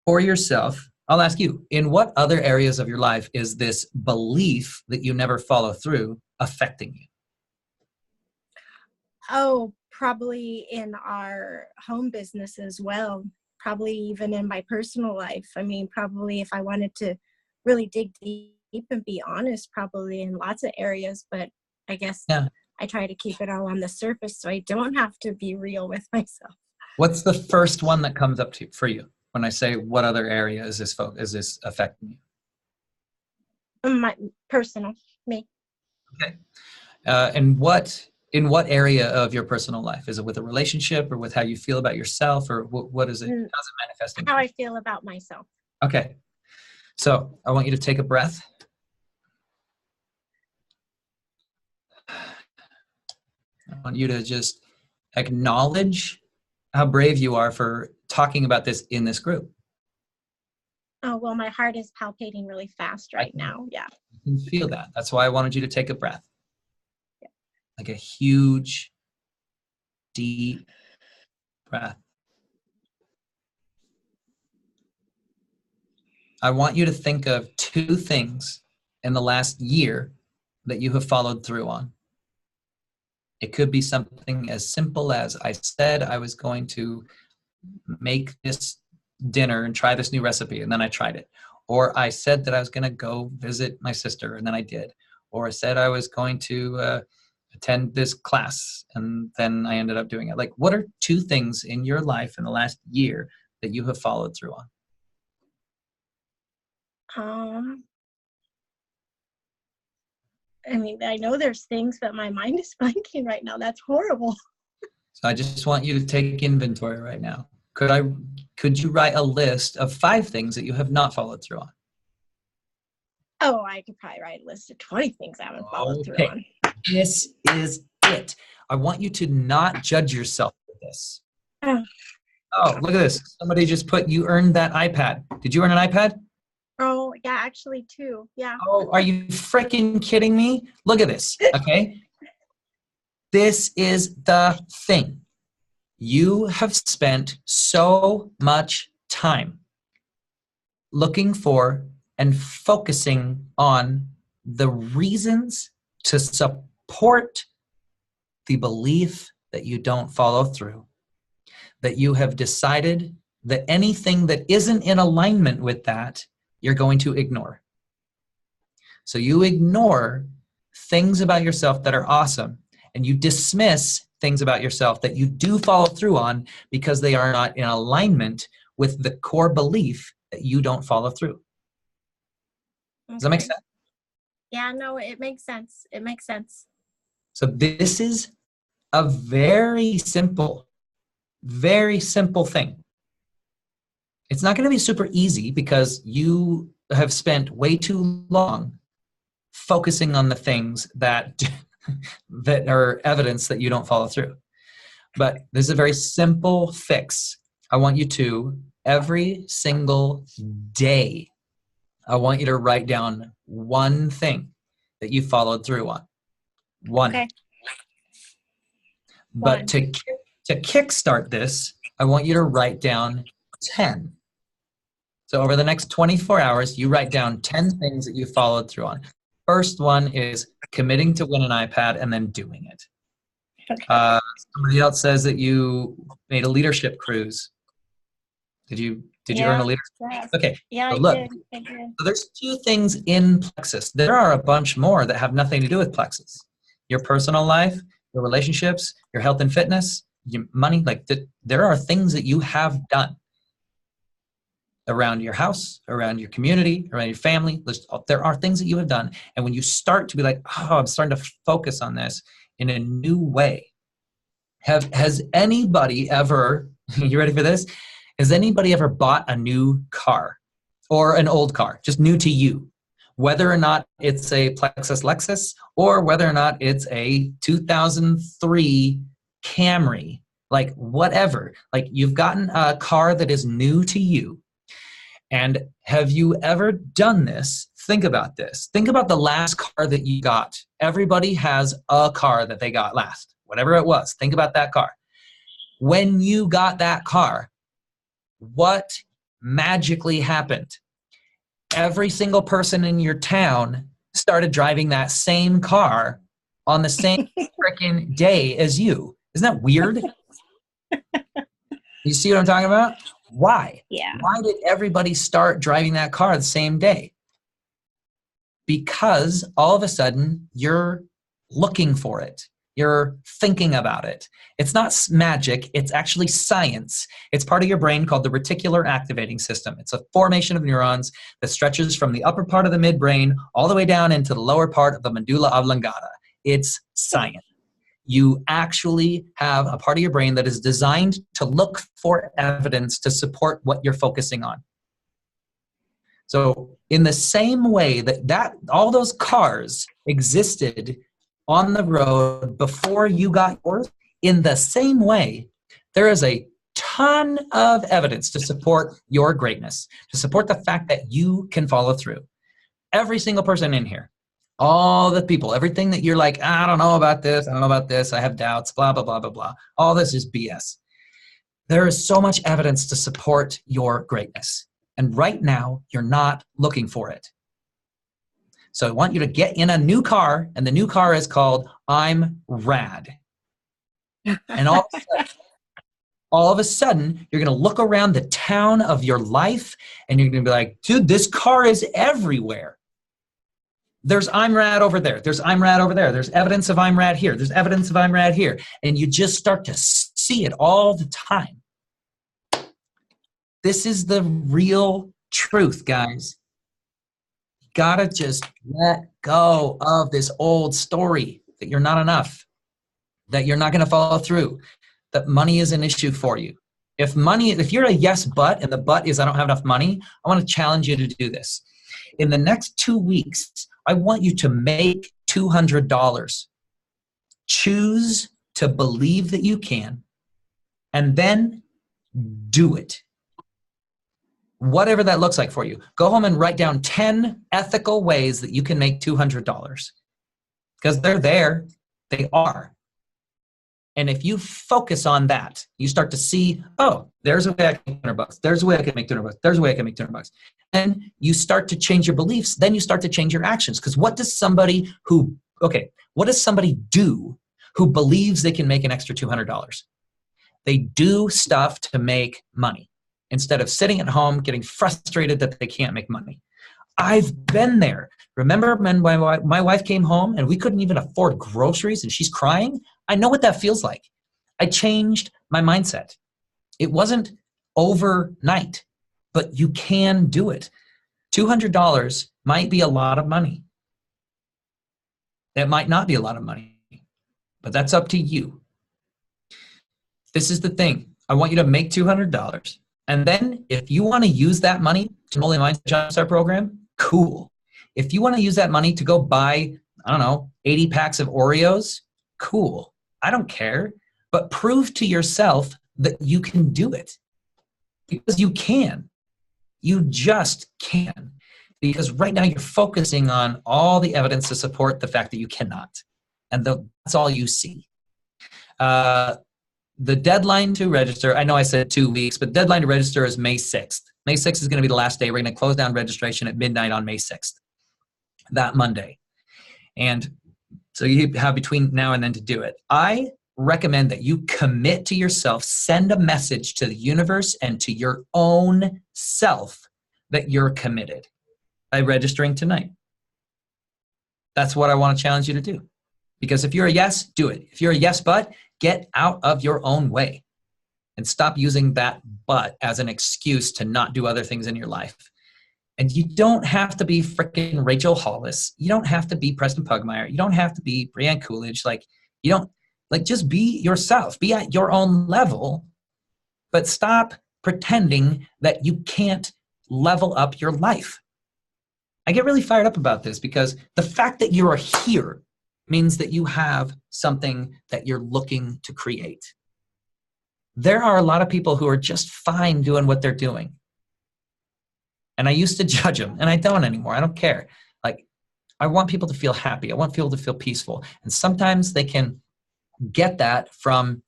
For yourself, I'll ask you, in what other areas of your life is this belief that you never follow through affecting you? Oh, probably in our home business as well. Probably even in my personal life. I mean, probably if I wanted to really dig deep and be honest, probably in lots of areas, but I guess I try to keep it all on the surface so I don't have to be real with myself. What's the first one that comes up for you when I say what other area is this affecting you? My personal, me. Okay. And in what area of your personal life? Is it with a relationship or with how you feel about yourself, or what is it? How's it manifesting? How I feel about myself. Okay. So I want you to take a breath. I want you to just acknowledge how brave you are for talking about this in this group. Oh, well, my heart is palpitating really fast right now. Yeah. You can feel that. That's why I wanted you to take a breath. Yeah. Like a huge, deep breath. I want you to think of 2 things in the last year that you have followed through on. It could be something as simple as I said I was going to make this dinner and try this new recipe, and then I tried it. Or I said that I was going to go visit my sister, and then I did. Or I said I was going to attend this class, and then I ended up doing it. Like, what are 2 things in your life in the last year that you have followed through on? I mean, I know there's things, but my mind is blanking right now. That's horrible. So I just want you to take inventory right now. Could you write a list of 5 things that you have not followed through on? Oh, I could probably write a list of 20 things I haven't followed through on. This is it. I want you to not judge yourself for this. Oh, look at this. Somebody just put, you earned that iPad. Did you earn an iPad? Oh, yeah, actually 2. Yeah. Oh, are you freaking kidding me? Look at this, okay? This is the thing. You have spent so much time looking for and focusing on the reasons to support the belief that you don't follow through, that you have decided that anything that isn't in alignment with that, you're going to ignore. So you ignore things about yourself that are awesome, and you dismiss things about yourself that you do follow through on because they are not in alignment with the core belief that you don't follow through. Does that make sense? Yeah, no, it makes sense. It makes sense. So this is a very simple thing. It's not going to be super easy because you have spent way too long focusing on the things that that are evidence that you don't follow through. But this is a very simple fix. I want you to every single day, I want you to write down one thing that you followed through on. One. Okay. But One. to kickstart this, I want you to write down 10. So over the next 24 hours, you write down 10 things that you followed through on. First one is committing to win an iPad and then doing it. Okay. Somebody else says that you made a leadership cruise. Did you earn a leadership? Yeah. Okay. Yeah, So I look, did. I did. so there's 2 things in Plexus. There are a bunch more that have nothing to do with Plexus. Your personal life, your relationships, your health and fitness, your money, like there are things that you have done around your house, around your community, around your family. There are things that you have done. And when you start to be like, oh, I'm starting to focus on this in a new way. Has anybody ever, you ready for this? Has anybody ever bought a new car or an old car, just new to you? Whether or not it's a Plexus Lexus or whether or not it's a 2003 Camry, like whatever, like you've gotten a car that is new to you. And have you ever done this? Think about this. Think about the last car that you got. Everybody has a car that they got last, whatever it was. Think about that car. When you got that car, what magically happened? Every single person in your town started driving that same car on the same freaking day as you. Isn't that weird? You see what I'm talking about? Why? Yeah. Why did everybody start driving that car the same day? Because all of a sudden you're looking for it. You're thinking about it. It's not magic. It's actually science. It's part of your brain called the reticular activating system. It's a formation of neurons that stretches from the upper part of the midbrain all the way down into the lower part of the medulla oblongata. It's science. You actually have a part of your brain that is designed to look for evidence to support what you're focusing on. So in the same way that all those cars existed on the road before you got yours, in the same way, there is a ton of evidence to support your greatness, to support the fact that you can follow through. Every single person in here, all the people, everything that you're like, I don't know about this, I don't know about this, I have doubts, blah, blah, blah, blah, blah. All this is BS. There is so much evidence to support your greatness. And right now, you're not looking for it. So I want you to get in a new car, and the new car is called I'm Rad. And all of a sudden, you're going to look around the town of your life, and you're going to be like, dude, this car is everywhere. There's I'm Rad over there. There's I'm Rad over there. There's evidence of I'm Rad here. There's evidence of I'm Rad here. And you just start to see it all the time. This is the real truth, guys. Gotta just let go of this old story that you're not enough, that you're not going to follow through, that money is an issue for you. If you're a yes but, and the but is I don't have enough money, I want to challenge you to do this. In the next 2 weeks, I want you to make $200. Choose to believe that you can, and then do it. Whatever that looks like for you. Go home and write down 10 ethical ways that you can make $200. Because they're there. They are. And if you focus on that, you start to see, oh, there's a way I can make $200. There's a way I can make $200. There's a way I can make $200. And you start to change your beliefs. Then you start to change your actions. Because what does somebody do who believes they can make an extra $200? They do stuff to make money, instead of sitting at home getting frustrated that they can't make money. I've been there. Remember when my wife came home and we couldn't even afford groceries and she's crying? I know what that feels like. I changed my mindset. It wasn't overnight, but you can do it. $200 might be a lot of money. It might not be a lot of money, but that's up to you. This is the thing. I want you to make $200. And then if you want to use that money to enroll in my Jumpstart program, cool. If you want to use that money to go buy, 80 packs of Oreos, cool. I don't care. But prove to yourself that you can do it. Because you can. You just can. Because right now you're focusing on all the evidence to support the fact that you cannot. And that's all you see. The deadline to register, I know I said 2 weeks, but deadline to register is May 6th. May 6th is going to be the last day. We're going to close down registration at midnight on May 6th, that Monday. And so you have between now and then to do it. I recommend that you commit to yourself, send a message to the universe and to your own self that you're committed by registering tonight. That's what I want to challenge you to do. Because if you're a yes, do it. If you're a yes, but get out of your own way and stop using that but as an excuse to not do other things in your life. And you don't have to be freaking Rachel Hollis. You don't have to be Preston Pugmire. You don't have to be Brianne Coolidge. Just be yourself. Be at your own level, but stop pretending that you can't level up your life. I get really fired up about this because the fact that you are here means that you have something that you're looking to create. There are a lot of people who are just fine doing what they're doing. And I used to judge them, and I don't anymore. I don't care. I want people to feel happy. I want people to feel peaceful. And sometimes they can get that from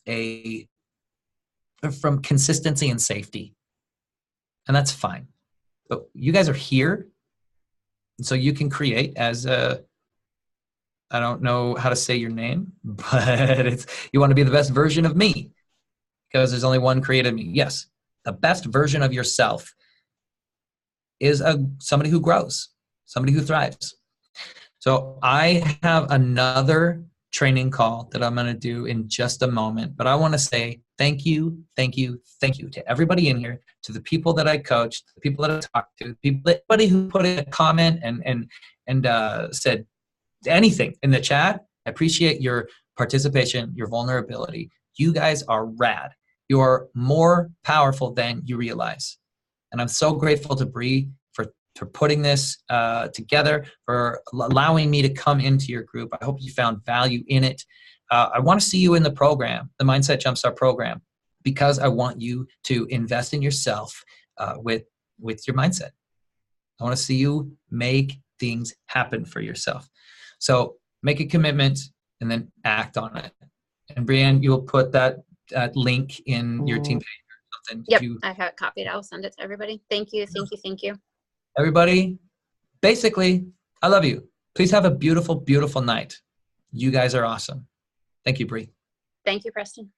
consistency and safety. And that's fine. But you guys are here, and so you can create as a, I don't know how to say your name, but you want to be the best version of me because there's only one created me. Yes, the best version of yourself is somebody who grows, somebody who thrives. So I have another training call that I'm going to do in just a moment, but I want to say thank you to everybody in here, to the people that I coached, the people that I talked to, anybody who put in a comment and said anything in the chat. I appreciate your participation, your vulnerability. You guys are rad. You are more powerful than you realize. And I'm so grateful to Bree for putting this together, for allowing me to come into your group. I hope you found value in it. I want to see you in the program, the Mindset Jumpstart program, because I want you to invest in yourself with your mindset. I want to see you make things happen for yourself. So make a commitment and then act on it. And Brianne, you'll put that link in your team page or something. Yep, I have it copied. I'll send it to everybody. Thank you. Everybody, basically, I love you. Please have a beautiful, beautiful night. You guys are awesome. Thank you, Bree. Thank you, Preston.